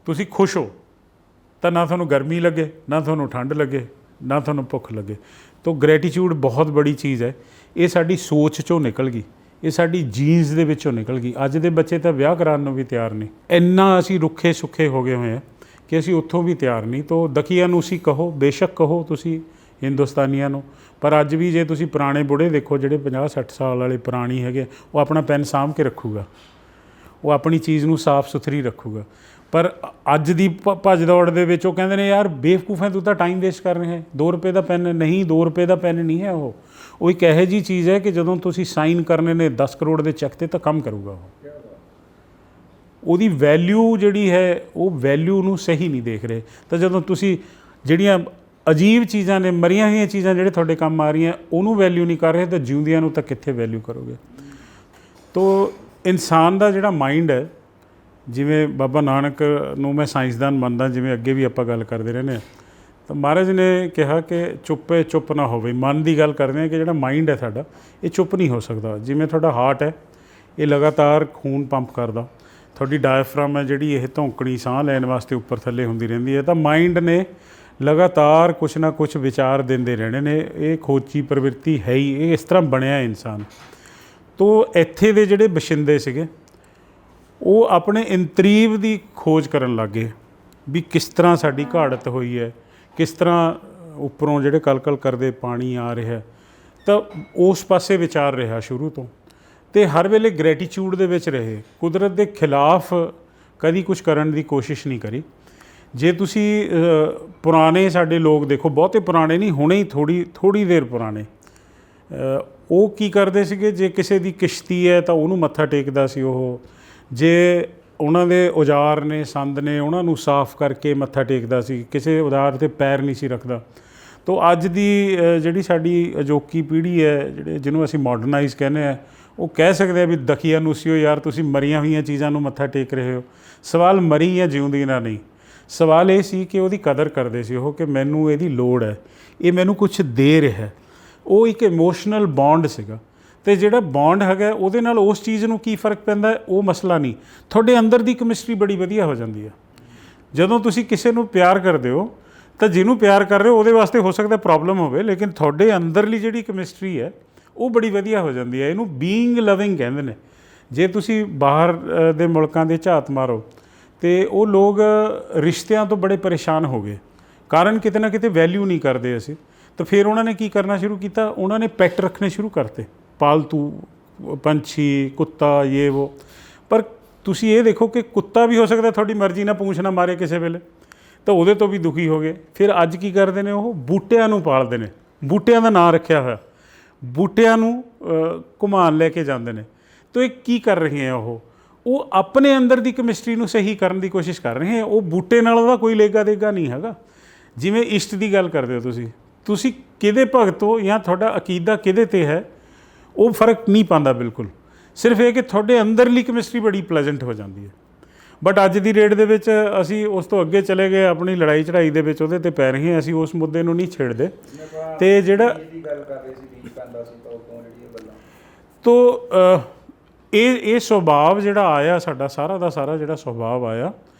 Speaker 1: ਤੁਸੀਂ ਖੁਸ਼ ਹੋ, ਤਾਂ ਨਾ ਤੁਹਾਨੂੰ ਗਰਮੀ ਲੱਗੇ, ਨਾ ਤੁਹਾਨੂੰ ਠੰਡ ਲੱਗੇ, ਨਾ ਤੁਹਾਨੂੰ ਭੁੱਖ ਲੱਗੇ। ਤਾਂ ਗ੍ਰੈਟੀਚਿਊਡ ਬਹੁਤ ਬੜੀ ਚੀਜ਼ ਹੈ। ਇਹ ਸਾਡੀ ਸੋਚ 'ਚੋਂ ਨਿਕਲ ਗਈ, ਇਹ ਸਾਡੀ ਜੀਨਸ ਦੇ ਵਿੱਚੋਂ ਨਿਕਲ ਗਈ। ਅੱਜ ਦੇ ਬੱਚੇ ਤਾਂ ਵਿਆਹ ਕਰਾਉਣ ਨੂੰ ਵੀ ਤਿਆਰ ਨਹੀਂ। ਇੰਨਾ ਅਸੀਂ ਰੁੱਖੇ ਸੁੱਖੇ ਹੋ ਗਏ ਹੋਏ ਹਾਂ ਕਿ ਅਸੀਂ ਉੱਥੋਂ ਵੀ ਤਿਆਰ ਨਹੀਂ। ਤਾਂ ਦਕੀਆ ਨੂੰ ਅਸੀਂ ਕਹੋ, ਬੇਸ਼ੱਕ ਕਹੋ ਤੁਸੀਂ ਹਿੰਦੁਸਤਾਨੀਆਂ ਨੂੰ, ਪਰ ਅੱਜ ਵੀ ਜੇ ਤੁਸੀਂ ਪੁਰਾਣੇ ਬੁੜੇ ਦੇਖੋ, ਜਿਹੜੇ 50-60 ਸਾਲ ਵਾਲੇ ਪੁਰਾਣੀ ਹੈਗੇ, ਉਹ ਆਪਣਾ ਪੈਨ ਸਾਂਭ ਕੇ ਰੱਖੂਗਾ, ਉਹ ਆਪਣੀ ਚੀਜ਼ ਨੂੰ ਸਾਫ਼ ਸੁਥਰੀ ਰੱਖੂਗਾ। ਪਰ ਅੱਜ ਦੀ ਭੱਜ ਦੌੜ ਦੇ ਵਿੱਚ ਉਹ ਕਹਿੰਦੇ ਨੇ ਯਾਰ ਬੇਵਕੂਫ ਹੈ, ਤੂੰ ਤਾਂ ਟਾਈਮ ਵੇਸਟ ਕਰ ਰਿਹਾ ਹੈ। 2 ਰੁਪਏ ਦਾ ਪੈਨ ਨਹੀਂ, 2 ਰੁਪਏ ਦਾ ਪੈਨ ਨਹੀਂ ਹੈ ਉਹ ਇੱਕ ਇਹੋ ਜਿਹੀ ਚੀਜ਼ ਹੈ ਕਿ ਜਦੋਂ ਤੁਸੀਂ ਸਾਈਨ ਕਰਨੇ ਨੇ 10 ਕਰੋੜ ਦੇ ਚੈੱਕ 'ਤੇ, ਤਾਂ ਕੰਮ ਕਰੂਗਾ ਉਹਦੀ ਵੈਲਿਊ ਜਿਹੜੀ ਹੈ, ਉਹ ਵੈਲਿਊ ਨੂੰ ਸਹੀ ਨਹੀਂ ਦੇਖ ਰਹੇ। ਤਾਂ ਜਦੋਂ ਤੁਸੀਂ ਜਿਹੜੀਆਂ ਅਜੀਬ ਚੀਜ਼ਾਂ ਨੇ, ਮਰੀਆਂ ਹੋਈਆਂ ਚੀਜ਼ਾਂ ਜਿਹੜੇ ਤੁਹਾਡੇ ਕੰਮ ਆ ਰਹੀਆਂ, ਉਹਨੂੰ ਵੈਲਿਊ ਨਹੀਂ ਕਰ ਰਹੇ, ਤਾਂ ਜਿਉਂਦਿਆਂ ਨੂੰ ਤਾਂ ਕਿੱਥੇ ਵੈਲਿਊ ਕਰੋਗੇ। ਤੋ ਇਨਸਾਨ ਦਾ ਜਿਹੜਾ ਮਾਈਂਡ ਹੈ, ਜਿਵੇਂ ਬਾਬਾ ਨਾਨਕ ਨੂੰ ਮੈਂ ਸਾਇੰਸਦਾਨ ਮੰਨਦਾ, ਜਿਵੇਂ ਅੱਗੇ ਵੀ ਆਪਾਂ ਗੱਲ ਕਰਦੇ ਰਹਿੰਦੇ ਹਾਂ, ਤਾਂ ਮਹਾਰਾਜ ਨੇ ਕਿਹਾ ਕਿ ਚੁੱਪ ਨਾ ਹੋਵੇ। ਮਨ ਦੀ ਗੱਲ ਕਰਦੇ ਹਾਂ ਕਿ ਜਿਹੜਾ ਮਾਈਂਡ ਹੈ ਸਾਡਾ, ਇਹ ਚੁੱਪ ਨਹੀਂ ਹੋ ਸਕਦਾ। ਜਿਵੇਂ ਤੁਹਾਡਾ ਹਾਰਟ ਹੈ, ਇਹ ਲਗਾਤਾਰ ਖੂਨ ਪੰਪ ਕਰਦਾ, ਤੁਹਾਡੀ ਡਾਇਫਰਾਮ ਹੈ ਜਿਹੜੀ, ਇਹ ਧੌਂਕਣੀ ਸਾਹ ਲੈਣ ਵਾਸਤੇ ਉੱਪਰ ਥੱਲੇ ਹੁੰਦੀ ਰਹਿੰਦੀ ਹੈ। ਤਾਂ ਮਾਈਂਡ ਨੇ ਲਗਾਤਾਰ ਕੁਛ ਨਾ ਕੁਛ ਵਿਚਾਰ ਦਿੰਦੇ ਰਹਿਣੇ ਨੇ। ਇਹ ਖੋਜੀ ਪ੍ਰਵਿਰਤੀ ਹੈ ਹੀ, ਇਹ ਇਸ ਤਰ੍ਹਾਂ ਬਣਿਆ ਇਨਸਾਨ। ਤੋ ਇੱਥੇ ਦੇ ਜਿਹੜੇ ਬਸ਼ਿੰਦੇ ਸੀਗੇ, ਉਹ ਆਪਣੇ ਇੰਤਰੀਵ ਦੀ ਖੋਜ ਕਰਨ ਲੱਗ ਗਏ ਵੀ ਕਿਸ ਤਰ੍ਹਾਂ ਸਾਡੀ ਘਾੜਤ ਹੋਈ ਹੈ, ਕਿਸ ਤਰ੍ਹਾਂ ਉੱਪਰੋਂ ਜਿਹੜੇ ਕਲ-ਕਲ ਕਰਦੇ ਪਾਣੀ ਆ ਰਿਹਾ। ਤਾਂ ਉਸ ਪਾਸੇ ਵਿਚਾਰ ਰਿਹਾ ਸ਼ੁਰੂ ਤੋਂ, ਅਤੇ ਹਰ ਵੇਲੇ ਗ੍ਰੈਟੀਚਿਊਡ ਦੇ ਵਿੱਚ ਰਹੇ। ਕੁਦਰਤ ਦੇ ਖਿਲਾਫ ਕਦੀ ਕੁਛ ਕਰਨ ਦੀ ਕੋਸ਼ਿਸ਼ ਨਹੀਂ ਕਰੀ। ਜੇ ਤੁਸੀਂ ਪੁਰਾਣੇ ਸਾਡੇ ਲੋਕ ਦੇਖੋ, ਬਹੁਤੇ ਪੁਰਾਣੇ ਨਹੀਂ, ਹੁਣੇ ਹੀ ਥੋੜ੍ਹੀ ਦੇਰ ਪੁਰਾਣੇ, ਉਹ ਕੀ ਕਰਦੇ ਸੀਗੇ, ਜੇ ਕਿਸੇ ਦੀ ਕਿਸ਼ਤੀ ਹੈ ਤਾਂ ਉਹਨੂੰ ਮੱਥਾ ਟੇਕਦਾ ਸੀ ਉਹ। ਜੇ ਉਹਨਾਂ ਦੇ ਔਜ਼ਾਰ ਨੇ, ਸੰਦ ਨੇ, ਉਹਨਾਂ ਨੂੰ ਸਾਫ਼ ਕਰਕੇ ਮੱਥਾ ਟੇਕਦਾ ਸੀ, ਕਿਸੇ ਔਜ਼ਾਰ 'ਤੇ ਪੈਰ ਨਹੀਂ ਸੀ ਰੱਖਦਾ। ਤਾਂ ਅੱਜ ਦੀ ਜਿਹੜੀ ਸਾਡੀ ਅਜੋਕੀ ਪੀੜ੍ਹੀ ਹੈ, ਜਿਹਨੂੰ ਅਸੀਂ ਮਾਡਰਨਾਈਜ਼ ਕਹਿੰਦੇ ਹਾਂ, ਉਹ ਕਹਿ ਸਕਦੇ ਆ ਵੀ ਦਖੀਆ ਨੂਸਿਓ ਯਾਰ ਤੁਸੀਂ ਮਰੀਆਂ ਹੋਈਆਂ ਚੀਜ਼ਾਂ ਨੂੰ ਮੱਥਾ ਟੇਕ ਰਹੇ ਹੋ। ਸਵਾਲ ਮਰੀ ਜਾਂ ਜਿਉਂਦੀ ਨਾਲ ਨਹੀਂ, ਸਵਾਲ ਇਹ ਸੀ ਕਿ ਉਹਦੀ ਕਦਰ ਕਰਦੇ ਸੀ ਉਹ, ਕਿ ਮੈਨੂੰ ਇਹਦੀ ਲੋੜ ਹੈ, ਇਹ ਮੈਨੂੰ ਕੁਛ ਦੇ ਰਿਹਾ। ਉਹ ਇੱਕ ਇਮੋਸ਼ਨਲ ਬੌਂਡ ਸੀਗਾ। ਅਤੇ ਜਿਹੜਾ ਬੌਂਡ ਹੈਗਾ ਉਹਦੇ ਨਾਲ ਉਸ ਚੀਜ਼ ਨੂੰ ਕੀ ਫ਼ਰਕ ਪੈਂਦਾ ਉਹ ਮਸਲਾ ਨਹੀਂ, ਤੁਹਾਡੇ ਅੰਦਰ ਦੀ ਕੈਮਿਸਟਰੀ ਬੜੀ ਵਧੀਆ ਹੋ ਜਾਂਦੀ ਹੈ। ਜਦੋਂ ਤੁਸੀਂ ਕਿਸੇ ਨੂੰ ਪਿਆਰ ਕਰਦੇ ਹੋ ਤਾਂ ਜਿਹਨੂੰ ਪਿਆਰ ਕਰ ਰਹੇ ਹੋ ਉਹਦੇ ਵਾਸਤੇ ਹੋ ਸਕਦਾ ਪ੍ਰੋਬਲਮ ਹੋਵੇ, ਲੇਕਿਨ ਤੁਹਾਡੇ ਅੰਦਰਲੀ ਜਿਹੜੀ ਕੈਮਿਸਟਰੀ ਹੈ ਉਹ ਬੜੀ ਵਧੀਆ ਹੋ ਜਾਂਦੀ ਹੈ। ਇਹਨੂੰ ਬੀਇੰਗ ਲਵਿੰਗ ਕਹਿੰਦੇ ਨੇ। ਜੇ ਤੁਸੀਂ ਬਾਹਰ ਦੇ ਮੁਲਕਾਂ ਦੇ ਝਾਤ ਮਾਰੋ ਅਤੇ ਉਹ ਲੋਕ ਰਿਸ਼ਤਿਆਂ ਤੋਂ ਬੜੇ ਪਰੇਸ਼ਾਨ ਹੋ ਗਏ, ਕਾਰਨ ਕਿਤੇ ਨਾ ਕਿਤੇ ਵੈਲਿਊ ਨਹੀਂ ਕਰਦੇ ਅਸੀਂ। ਤਾਂ ਫਿਰ ਉਹਨਾਂ ਨੇ ਕੀ ਕਰਨਾ ਸ਼ੁਰੂ ਕੀਤਾ, ਉਹਨਾਂ ਨੇ ਪੈਟ ਰੱਖਣੇ ਸ਼ੁਰੂ ਕਰਤੇ, ਪਾਲਤੂ ਪੰਛੀ, ਕੁੱਤਾ, ਇਹ ਵੋ। ਪਰ ਤੁਸੀਂ ਇਹ ਦੇਖੋ ਕਿ ਕੁੱਤਾ ਵੀ ਹੋ ਸਕਦਾ ਤੁਹਾਡੀ ਮਰਜ਼ੀ ਨਾਲ ਪੂੰਛ ਨਾ ਮਾਰੇ ਕਿਸੇ ਵੇਲੇ, ਤਾਂ ਉਹਦੇ ਤੋਂ ਵੀ ਦੁਖੀ ਹੋ ਗਏ। ਫਿਰ ਅੱਜ ਕੀ ਕਰਦੇ ਨੇ, ਉਹ ਬੂਟਿਆਂ ਨੂੰ ਪਾਲਦੇ ਨੇ, ਬੂਟਿਆਂ ਦਾ ਨਾਂ ਰੱਖਿਆ ਹੋਇਆ, ਬੂਟਿਆਂ ਨੂੰ ਘੁਮਾਉਣ ਲੈ ਕੇ ਜਾਂਦੇ ਨੇ। ਤਾਂ ਇਹ ਕੀ ਕਰ ਰਹੇ ਆ, ਉਹ ਆਪਣੇ ਅੰਦਰ ਦੀ ਕੈਮਿਸਟਰੀ ਨੂੰ ਸਹੀ ਕਰਨ ਦੀ ਕੋਸ਼ਿਸ਼ ਕਰ ਰਹੇ ਆ। ਉਹ ਬੂਟੇ ਨਾਲ ਉਹਦਾ ਕੋਈ ਲੇਗਾ ਦੇਗਾ ਨਹੀਂ ਹੈਗਾ। ਜਿਵੇਂ ਇਸ਼ਟ ਦੀ ਗੱਲ ਕਰਦੇ ਹੋ ਤੁਸੀਂ ਕਿਹਦੇ ਭਗਤ ਹੋ ਜਾਂ ਤੁਹਾਡਾ ਅਕੀਦਾ ਕਿਹਦੇ 'ਤੇ ਹੈ, ਉਹ ਫ਼ਰਕ ਨਹੀਂ ਪਾਉਂਦਾ ਬਿਲਕੁਲ। ਸਿਰਫ ਇਹ ਕਿ ਤੁਹਾਡੇ ਅੰਦਰਲੀ ਕੈਮਿਸਟਰੀ ਬੜੀ ਪਲੈਜ਼ੈਂਟ ਹੋ ਜਾਂਦੀ ਹੈ। ਬਟ ਅੱਜ ਦੀ ਡੇਟ ਦੇ ਵਿੱਚ ਅਸੀਂ ਉਸ ਤੋਂ ਅੱਗੇ ਚਲੇ ਗਏ, ਆਪਣੀ ਲੜਾਈ ਚੜਾਈ ਦੇ ਵਿੱਚ ਉਹਦੇ 'ਤੇ ਪੈ ਰਹੇ ਹਾਂ, ਅਸੀਂ ਉਸ ਮੁੱਦੇ ਨੂੰ ਨਹੀਂ ਛੇੜਦੇ। ਅਤੇ ਜਿਹੜਾ ਤੋ ਇਹ ਸੁਭਾਵ ਜਿਹੜਾ ਆਇਆ ਸਾਡਾ ਸਾਰਾ ਦਾ ਸਾਰਾ ਜਿਹੜਾ ਸੁਭਾਵ ਆਇਆ,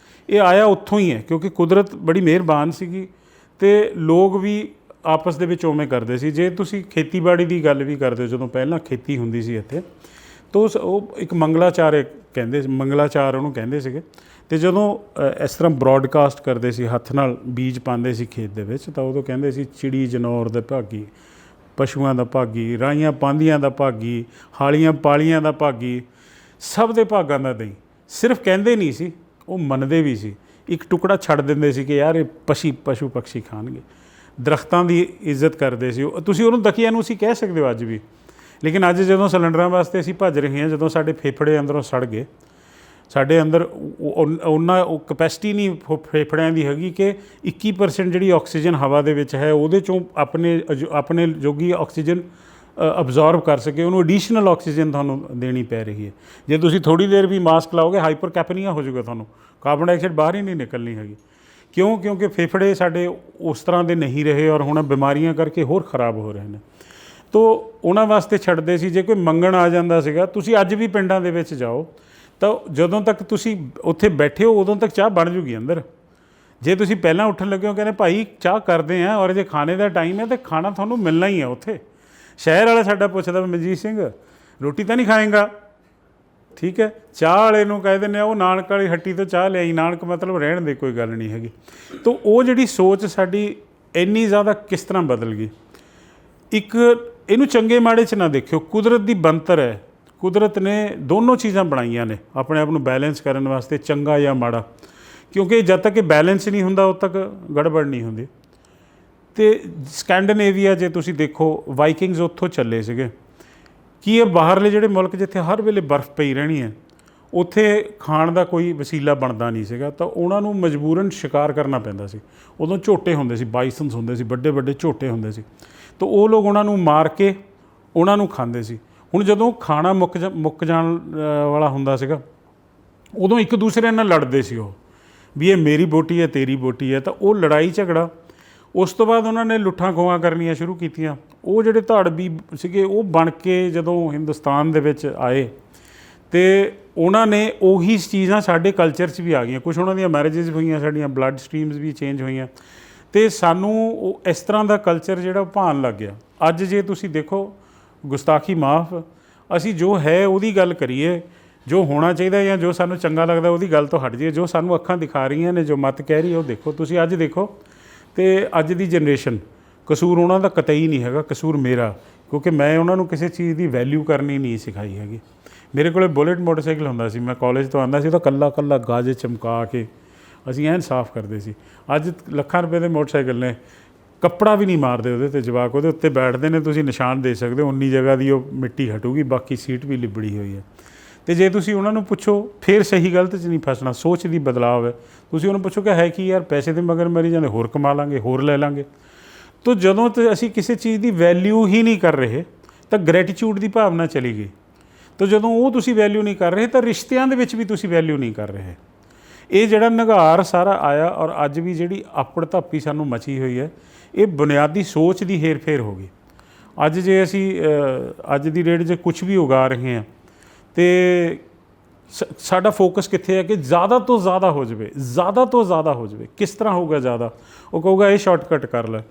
Speaker 1: ਇਹ ਆਇਆ ਉੱਥੋਂ ਹੀ ਹੈ, ਕਿਉਂਕਿ ਕੁਦਰਤ ਬੜੀ ਮਿਹਰਬਾਨ ਸੀਗੀ ਅਤੇ ਲੋਕ ਵੀ ਆਪਸ ਦੇ ਵਿੱਚ ਉਵੇਂ ਕਰਦੇ ਸੀ। ਜੇ ਤੁਸੀਂ ਖੇਤੀਬਾੜੀ ਦੀ ਗੱਲ ਵੀ ਕਰਦੇ ਹੋ, ਜਦੋਂ ਪਹਿਲਾਂ ਖੇਤੀ ਹੁੰਦੀ ਸੀ ਇੱਥੇ, ਤਾਂ ਉਹ ਇੱਕ ਮੰਗਲਾਚਾਰ ਕਹਿੰਦੇ, ਮੰਗਲਾਚਾਰ ਉਹਨੂੰ ਕਹਿੰਦੇ ਸੀਗੇ। ਅਤੇ ਜਦੋਂ ਇਸ ਤਰ੍ਹਾਂ ਬਰੋਡਕਾਸਟ ਕਰਦੇ ਸੀ, ਹੱਥ ਨਾਲ ਬੀਜ ਪਾਉਂਦੇ ਸੀ ਖੇਤ ਦੇ ਵਿੱਚ, ਤਾਂ ਉਦੋਂ ਕਹਿੰਦੇ ਸੀ ਚਿੜੀ ਜਨੌਰ ਦੇ ਭਾਗੀ, ਪਸ਼ੂਆਂ ਦਾ ਭਾਗੀ, ਰਾਹੀਆਂ ਪਾਂਦੀਆਂ ਦਾ ਭਾਗੀ, ਹਾਲੀਆਂ ਪਾਲੀਆਂ ਦਾ ਭਾਗੀ, ਸਭ ਦੇ ਭਾਗਾਂ ਦਾ ਦਈ। ਸਿਰਫ ਕਹਿੰਦੇ ਨਹੀਂ ਸੀ, ਉਹ ਮੰਨਦੇ ਵੀ ਸੀ। ਇੱਕ ਟੁਕੜਾ ਛੱਡ ਦਿੰਦੇ ਸੀ ਕਿ ਯਾਰ ਇਹ ਪਸ਼ੂ ਪਕਸ਼ੀ ਖਾਣਗੇ। ਦਰਖਤਾਂ ਦੀ ਇੱਜ਼ਤ ਕਰਦੇ ਸੀ। ਤੁਸੀਂ ਉਹਨੂੰ ਦਖੀਆ ਨੂੰ ਅਸੀਂ ਕਹਿ ਸਕਦੇ ਹੋ ਅੱਜ ਵੀ। ਲੇਕਿਨ ਅੱਜ ਜਦੋਂ ਸਿਲੰਡਰਾਂ ਵਾਸਤੇ ਅਸੀਂ ਭੱਜ ਰਹੇ ਹਾਂ, ਜਦੋਂ ਸਾਡੇ ਫੇਫੜੇ ਅੰਦਰੋਂ ਸੜ ਗਏ, ਸਾਡੇ ਅੰਦਰ ਉਹ ਕਪੈਸਿਟੀ ਨਹੀਂ ਫੇਫੜਿਆਂ ਦੀ ਹੈਗੀ ਕਿ 21% ਜਿਹੜੀ ਆਕਸੀਜਨ ਹਵਾ ਦੇ ਵਿੱਚ ਹੈ ਉਹਦੇ 'ਚੋਂ ਆਪਣੇ ਜੋਗੀ ਆਕਸੀਜਨ ਅਬਜ਼ੋਰਬ ਕਰ ਸਕੇ, ਉਹਨੂੰ ਐਡੀਸ਼ਨਲ ਆਕਸੀਜਨ ਤੁਹਾਨੂੰ ਦੇਣੀ ਪੈ ਰਹੀ ਹੈ। ਜੇ ਤੁਸੀਂ ਥੋੜ੍ਹੀ ਦੇਰ ਵੀ ਮਾਸਕ ਲਾਓਗੇ, ਹਾਈਪਰ ਕੈਪਨੀਆ ਹੋ ਜਾਊਗਾ, ਤੁਹਾਨੂੰ ਕਾਰਬਨ ਡਾਈਆਕਸਾਈਡ ਬਾਹਰ ਹੀ ਨਹੀਂ ਨਿਕਲਣੀ ਹੈਗੀ। ਕਿਉਂਕਿ ਫੇਫੜੇ ਸਾਡੇ ਉਸ ਤਰ੍ਹਾਂ ਦੇ ਨਹੀਂ ਰਹੇ, ਔਰ ਹੁਣ ਬਿਮਾਰੀਆਂ ਕਰਕੇ ਹੋਰ ਖ਼ਰਾਬ ਹੋ ਰਹੇ ਨੇ। ਤੋ ਉਹਨਾਂ ਵਾਸਤੇ ਛੱਡਦੇ ਸੀ। ਜੇ ਕੋਈ ਮੰਗਣ ਆ ਜਾਂਦਾ ਸੀਗਾ, ਤੁਸੀਂ ਅੱਜ ਵੀ ਪਿੰਡਾਂ ਦੇ ਵਿੱਚ ਜਾਓ ਤਾਂ ਜਦੋਂ ਤੱਕ ਤੁਸੀਂ ਉੱਥੇ ਬੈਠੇ ਹੋ ਉਦੋਂ ਤੱਕ ਚਾਹ ਬਣ ਜੂਗੀ ਅੰਦਰ। ਜੇ ਤੁਸੀਂ ਪਹਿਲਾਂ ਉੱਠਣ ਲੱਗੇ ਹੋ, ਕਹਿੰਦੇ ਭਾਈ ਚਾਹ ਕਰਦੇ ਆ, ਔਰ ਜੇ ਖਾਣੇ ਦਾ ਟਾਈਮ ਹੈ ਤਾਂ ਖਾਣਾ ਤੁਹਾਨੂੰ ਮਿਲਣਾ ਹੀ ਹੈ ਉੱਥੇ। ਸ਼ਹਿਰ ਵਾਲਾ ਸਾਡਾ ਪੁੱਛਦਾ, ਮਨਜੀਤ ਸਿੰਘ ਰੋਟੀ ਤਾਂ ਨਹੀਂ ਖਾਏਗਾ? ਠੀਕ ਹੈ, ਚਾਹ ਵਾਲੇ ਨੂੰ ਕਹਿ ਦਿੰਦੇ ਆ ਉਹ ਨਾਨਕ ਵਾਲੀ ਹੱਟੀ ਤੋਂ ਚਾਹ ਲਿਆਈ, ਨਾਨਕ ਮਤਲਬ ਰਹਿਣ ਦੇ, ਕੋਈ ਗੱਲ ਨਹੀਂ ਹੈਗੀ। ਤਾਂ ਉਹ ਜਿਹੜੀ ਸੋਚ ਸਾਡੀ ਇੰਨੀ ਜ਼ਿਆਦਾ ਕਿਸ ਤਰ੍ਹਾਂ ਬਦਲ ਗਈ। ਇੱਕ ਇਹਨੂੰ ਚੰਗੇ ਮਾੜੇ 'ਚ ਨਾ ਦੇਖਿਓ, ਕੁਦਰਤ ਦੀ ਬਣਤਰ ਹੈ। ਕੁਦਰਤ ਨੇ ਦੋਨੋਂ ਚੀਜ਼ਾਂ ਬਣਾਈਆਂ ਨੇ ਆਪਣੇ ਆਪ ਨੂੰ ਬੈਲੈਂਸ ਕਰਨ ਵਾਸਤੇ, ਚੰਗਾ ਜਾਂ ਮਾੜਾ। ਕਿਉਂਕਿ ਜਦ ਤੱਕ ਇਹ ਬੈਲੈਂਸ ਨਹੀਂ ਹੁੰਦਾ ਉਦ ਤੱਕ ਗੜਬੜ ਨਹੀਂ ਹੁੰਦੀ। ਅਤੇ ਸਕੈਂਡੀਨੇਵੀਆ ਜੇ ਤੁਸੀਂ ਦੇਖੋ, ਵਾਈਕਿੰਗਸ ਉੱਥੋਂ ਚੱਲੇ ਸੀਗੇ। ਕੀ ਇਹ ਬਾਹਰਲੇ ਜਿਹੜੇ ਮੁਲਕ ਜਿੱਥੇ ਹਰ ਵੇਲੇ ਬਰਫ਼ ਪਈ ਰਹਿਣੀ ਹੈ, ਉੱਥੇ ਖਾਣ ਦਾ ਕੋਈ ਵਸੀਲਾ ਬਣਦਾ ਨਹੀਂ ਸੀਗਾ, ਤਾਂ ਉਹਨਾਂ ਨੂੰ ਮਜਬੂਰਨ ਸ਼ਿਕਾਰ ਕਰਨਾ ਪੈਂਦਾ ਸੀ। ਉਦੋਂ ਝੋਟੇ ਹੁੰਦੇ ਸੀ, ਬਾਈਸਨਸ ਹੁੰਦੇ ਸੀ, ਵੱਡੇ ਵੱਡੇ ਝੋਟੇ ਹੁੰਦੇ ਸੀ, ਤਾਂ ਉਹ ਲੋਕ ਉਹਨਾਂ ਨੂੰ ਮਾਰ ਕੇ ਉਹਨਾਂ ਨੂੰ ਖਾਂਦੇ ਸੀ। ਹੁਣ ਜਦੋਂ ਖਾਣਾ ਮੁੱਕ ਜਾਣ ਵਾਲਾ ਹੁੰਦਾ ਸੀਗਾ, ਉਦੋਂ ਇੱਕ ਦੂਸਰੇ ਨਾਲ ਲੜਦੇ ਸੀ ਉਹ, ਵੀ ਇਹ ਮੇਰੀ ਬੋਟੀ ਹੈ, ਤੇਰੀ ਬੋਟੀ ਹੈ। ਤਾਂ ਉਹ ਲੜਾਈ ਝਗੜਾ, ਉਸ ਤੋਂ ਬਾਅਦ ਉਹਨਾਂ ਨੇ ਲੁੱਟਾਂ ਖੋਹਾਂ ਕਰਨੀਆਂ ਸ਼ੁਰੂ ਕੀਤੀਆਂ। ਉਹ ਜਿਹੜੇ ਧਾੜਵੀ ਸੀਗੇ ਉਹ ਬਣ ਕੇ ਜਦੋਂ ਹਿੰਦੁਸਤਾਨ ਦੇ ਵਿੱਚ ਆਏ, ਅਤੇ ਉਹਨਾਂ ਨੇ ਉਹੀ ਚੀਜ਼ਾਂ ਸਾਡੇ ਕਲਚਰ 'ਚ ਵੀ ਆ ਗਈਆਂ। ਕੁਛ ਉਹਨਾਂ ਦੀਆਂ ਮੈਰਿਜਿਸ ਹੋਈਆਂ, ਸਾਡੀਆਂ ਬਲੱਡ ਸਟਰੀਮਸ ਵੀ ਚੇਂਜ ਹੋਈਆਂ, ਅਤੇ ਸਾਨੂੰ ਉਹ ਇਸ ਤਰ੍ਹਾਂ ਦਾ ਕਲਚਰ ਜਿਹੜਾ ਭਾਣ ਲੱਗ ਗਿਆ। ਅੱਜ ਜੇ ਤੁਸੀਂ ਦੇਖੋ, ਗੁਸਤਾਖੀ ਮਾਫ, ਅਸੀਂ ਜੋ ਹੈ ਉਹਦੀ ਗੱਲ ਕਰੀਏ, ਜੋ ਹੋਣਾ ਚਾਹੀਦਾ ਜਾਂ ਜੋ ਸਾਨੂੰ ਚੰਗਾ ਲੱਗਦਾ ਉਹਦੀ ਗੱਲ ਤੋਂ ਹਟ ਜਾਈਏ। ਜੋ ਸਾਨੂੰ ਅੱਖਾਂ ਦਿਖਾ ਰਹੀਆਂ ਨੇ, ਜੋ ਮੱਤ ਕਹਿ ਰਹੀ ਹੈ, ਉਹ ਦੇਖੋ। ਤੁਸੀਂ ਅੱਜ ਦੇਖੋ, ਅਤੇ ਅੱਜ ਦੀ ਜਨਰੇਸ਼ਨ, ਕਸੂਰ ਉਹਨਾਂ ਦਾ ਕਤਈ ਨਹੀਂ ਹੈਗਾ, ਕਸੂਰ ਮੇਰਾ, ਕਿਉਂਕਿ ਮੈਂ ਉਹਨਾਂ ਨੂੰ ਕਿਸੇ ਚੀਜ਼ ਦੀ ਵੈਲਿਊ ਕਰਨੀ ਨਹੀਂ ਸਿਖਾਈ ਹੈਗੀ। ਮੇਰੇ ਕੋਲ ਬੁਲੇਟ ਮੋਟਰਸਾਈਕਲ ਹੁੰਦਾ ਸੀ, ਮੈਂ ਕਾਲਜ ਤੋਂ ਆਉਂਦਾ ਸੀ ਤਾਂ ਕੱਲਾ ਗਾਜ ਚਮਕਾ ਕੇ ਅਸੀਂ ਐਨ ਸਾਫ਼ ਕਰਦੇ ਸੀ। ਅੱਜ ਲੱਖਾਂ ਰੁਪਏ ਦੇ ਮੋਟਰਸਾਈਕਲ ਨੇ, ਕੱਪੜਾ ਵੀ ਨਹੀਂ ਮਾਰਦੇ ਉਹਦੇ 'ਤੇ, ਜਵਾਕ ਉਹਦੇ ਉੱਤੇ ਬੈਠਦੇ ਨੇ, ਤੁਸੀਂ ਨਿਸ਼ਾਨ ਦੇ ਸਕਦੇ ਹੋ, ਉਨੀ ਜਗ੍ਹਾ ਦੀ ਉਹ ਮਿੱਟੀ ਹਟੂਗੀ, ਬਾਕੀ ਸੀਟ ਵੀ ਲਿਬੜੀ ਹੋਈ ਹੈ। ਅਤੇ ਜੇ ਤੁਸੀਂ ਉਹਨਾਂ ਨੂੰ ਪੁੱਛੋ, ਫਿਰ ਸਹੀ ਗਲਤ 'ਚ ਨਹੀਂ ਫਸਣਾ, ਸੋਚ ਦੀ ਬਦਲਾਵ ਹੈ। ਤੁਸੀਂ ਉਹਨੂੰ ਪੁੱਛੋ ਕਿ ਹੈ ਕੀ ਯਾਰ, ਪੈਸੇ ਦੇ ਮਗਰ ਮਰੀ ਜਾਂਦੇ, ਹੋਰ ਕਮਾ ਲਾਂਗੇ, ਹੋਰ ਲੈ ਲਾਂਗੇ। ਤਾਂ ਜਦੋਂ ਅਸੀਂ ਕਿਸੇ ਚੀਜ਼ ਦੀ ਵੈਲਿਊ ਹੀ ਨਹੀਂ ਕਰ ਰਹੇ, ਤਾਂ ਗ੍ਰੈਟੀਚਿਊਡ ਦੀ ਭਾਵਨਾ ਚਲੀ ਗਈ। तो ਜਦੋਂ ਉਹ ਤੁਸੀਂ ਵੈਲਿਊ ਨਹੀਂ ਕਰ ਰਹੇ ਤਾਂ ਰਿਸ਼ਤਿਆਂ ਦੇ ਵਿੱਚ ਵੀ ਤੁਸੀਂ ਵੈਲਿਊ ਨਹੀਂ ਕਰ ਰਹੇ। ਇਹ ਜਿਹੜਾ ਨਿਘਾਰ ਸਾਰਾ ਆਇਆ ਔਰ ਅੱਜ ਵੀ ਜਿਹੜੀ ਆਪੜ ਧਾਪੀ ਸਾਨੂੰ ਮਚੀ ਹੋਈ ਹੈ, ਇਹ ਬੁਨਿਆਦੀ ਸੋਚ ਦੀ ਹੇਰ ਫੇਰ ਹੋ ਗਈ। ਅੱਜ ਜੇ ਅਸੀਂ ਅੱਜ ਦੀ ਡੇਟ 'ਚ ਕੁਛ ਵੀ ਉਗਾ ਰਹੇ ਹਾਂ ਤੇ ਸਾਡਾ ਫੋਕਸ ਕਿੱਥੇ ਹੈ ਕਿ ਜ਼ਿਆਦਾ ਤੋਂ ਜ਼ਿਆਦਾ ਹੋ ਜਾਵੇ, ਜ਼ਿਆਦਾ ਤੋਂ ਜ਼ਿਆਦਾ ਹੋ ਜਾਵੇ। ਕਿਸ ਤਰ੍ਹਾਂ ਹੋਊਗਾ ਜ਼ਿਆਦਾ? ਉਹ ਕਹੂਗਾ ਇਹ ਸ਼ਾਰਟਕਟ ਕਰ ਲੈ।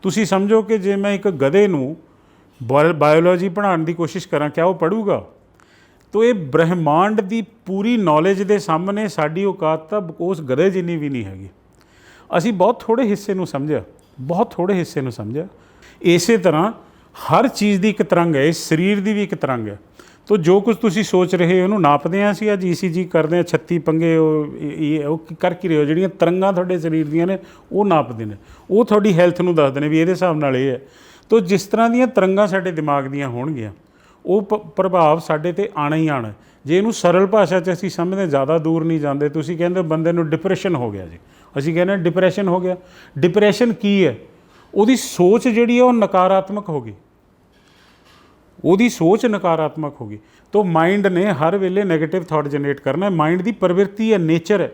Speaker 1: ਤੁਸੀਂ ਸਮਝੋ ਕਿ ਜੇ ਮੈਂ ਇੱਕ ਗਧੇ ਨੂੰ ਬਾਇਓਲੋਜੀ ਪੜ੍ਹਾਉਣ ਦੀ ਕੋਸ਼ਿਸ਼ ਕਰਾਂ, ਕਿਆ ਉਹ ਪੜ੍ਹੂਗਾ? ਤੋ ਇਹ ਬ੍ਰਹਿਮੰਡ ਦੀ ਪੂਰੀ ਨੌਲੇਜ ਦੇ ਸਾਹਮਣੇ ਸਾਡੀ ਔਕਾਤ ਤਾਂ ਉਸ ਗਧੇ ਜਿੰਨੀ ਵੀ ਨਹੀਂ ਹੈਗੀ। ਅਸੀਂ ਬਹੁਤ ਥੋੜ੍ਹੇ ਹਿੱਸੇ ਨੂੰ ਸਮਝਿਆ, ਬਹੁਤ ਥੋੜ੍ਹੇ ਹਿੱਸੇ ਨੂੰ ਸਮਝਿਆ। ਇਸੇ ਤਰ੍ਹਾਂ ਹਰ ਚੀਜ਼ ਦੀ ਇੱਕ ਤਰੰਗ ਹੈ, ਇਸ ਸਰੀਰ ਦੀ ਵੀ ਇੱਕ ਤਰੰਗ ਹੈ। ਤੋ ਜੋ ਕੁਝ ਤੁਸੀਂ ਸੋਚ ਰਹੇ ਹੋ ਉਹਨੂੰ ਨਾਪਦੇ ਹਾਂ ਅਸੀਂ। ਅੱਜ ECG ਕਰਦੇ ਹਾਂ, 36 ਪੰਗੇ ਉਹ ਕਰ ਕੀ ਰਹੇ ਹੋ। ਜਿਹੜੀਆਂ ਤਰੰਗਾਂ ਤੁਹਾਡੇ ਸਰੀਰ ਦੀਆਂ ਨੇ ਉਹ ਨਾਪਦੇ ਨੇ, ਉਹ ਤੁਹਾਡੀ ਹੈਲਥ ਨੂੰ ਦੱਸਦੇ ਨੇ ਵੀ ਇਹਦੇ ਹਿਸਾਬ ਨਾਲ ਇਹ ਹੈ। ਤੋ ਜਿਸ ਤਰ੍ਹਾਂ ਦੀਆਂ ਤਰੰਗਾਂ ਸਾਡੇ ਦਿਮਾਗ ਦੀਆਂ ਹੋਣਗੀਆਂ ਉਹ ਪ੍ਰਭਾਵ ਸਾਡੇ 'ਤੇ ਆਉਣਾ ਹੀ ਆਉਣਾ। ਜੇ ਇਹਨੂੰ ਸਰਲ ਭਾਸ਼ਾ 'ਚ ਅਸੀਂ ਸਮਝਦੇ, ਜ਼ਿਆਦਾ ਦੂਰ ਨਹੀਂ ਜਾਂਦੇ। ਤੁਸੀਂ ਕਹਿੰਦੇ ਬੰਦੇ ਨੂੰ ਡਿਪਰੈਸ਼ਨ ਹੋ ਗਿਆ ਜੀ, ਅਸੀਂ ਕਹਿੰਦੇ ਡਿਪਰੈਸ਼ਨ ਹੋ ਗਿਆ। ਡਿਪਰੈਸ਼ਨ ਕੀ ਹੈ? ਉਹਦੀ ਸੋਚ ਜਿਹੜੀ ਹੈ ਉਹ ਨਕਾਰਾਤਮਕ ਹੋ ਗਈ, ਉਹਦੀ ਸੋਚ ਨਕਾਰਾਤਮਕ ਹੋ ਗਈ। ਤੋ ਮਾਈਂਡ ਨੇ ਹਰ ਵੇਲੇ ਨੈਗੇਟਿਵ ਥਾਟ ਜਨਰੇਟ ਕਰਨਾ। ਮਾਈਂਡ ਦੀ ਪ੍ਰਵਿਰਤੀ ਹੈ, ਨੇਚਰ ਹੈ।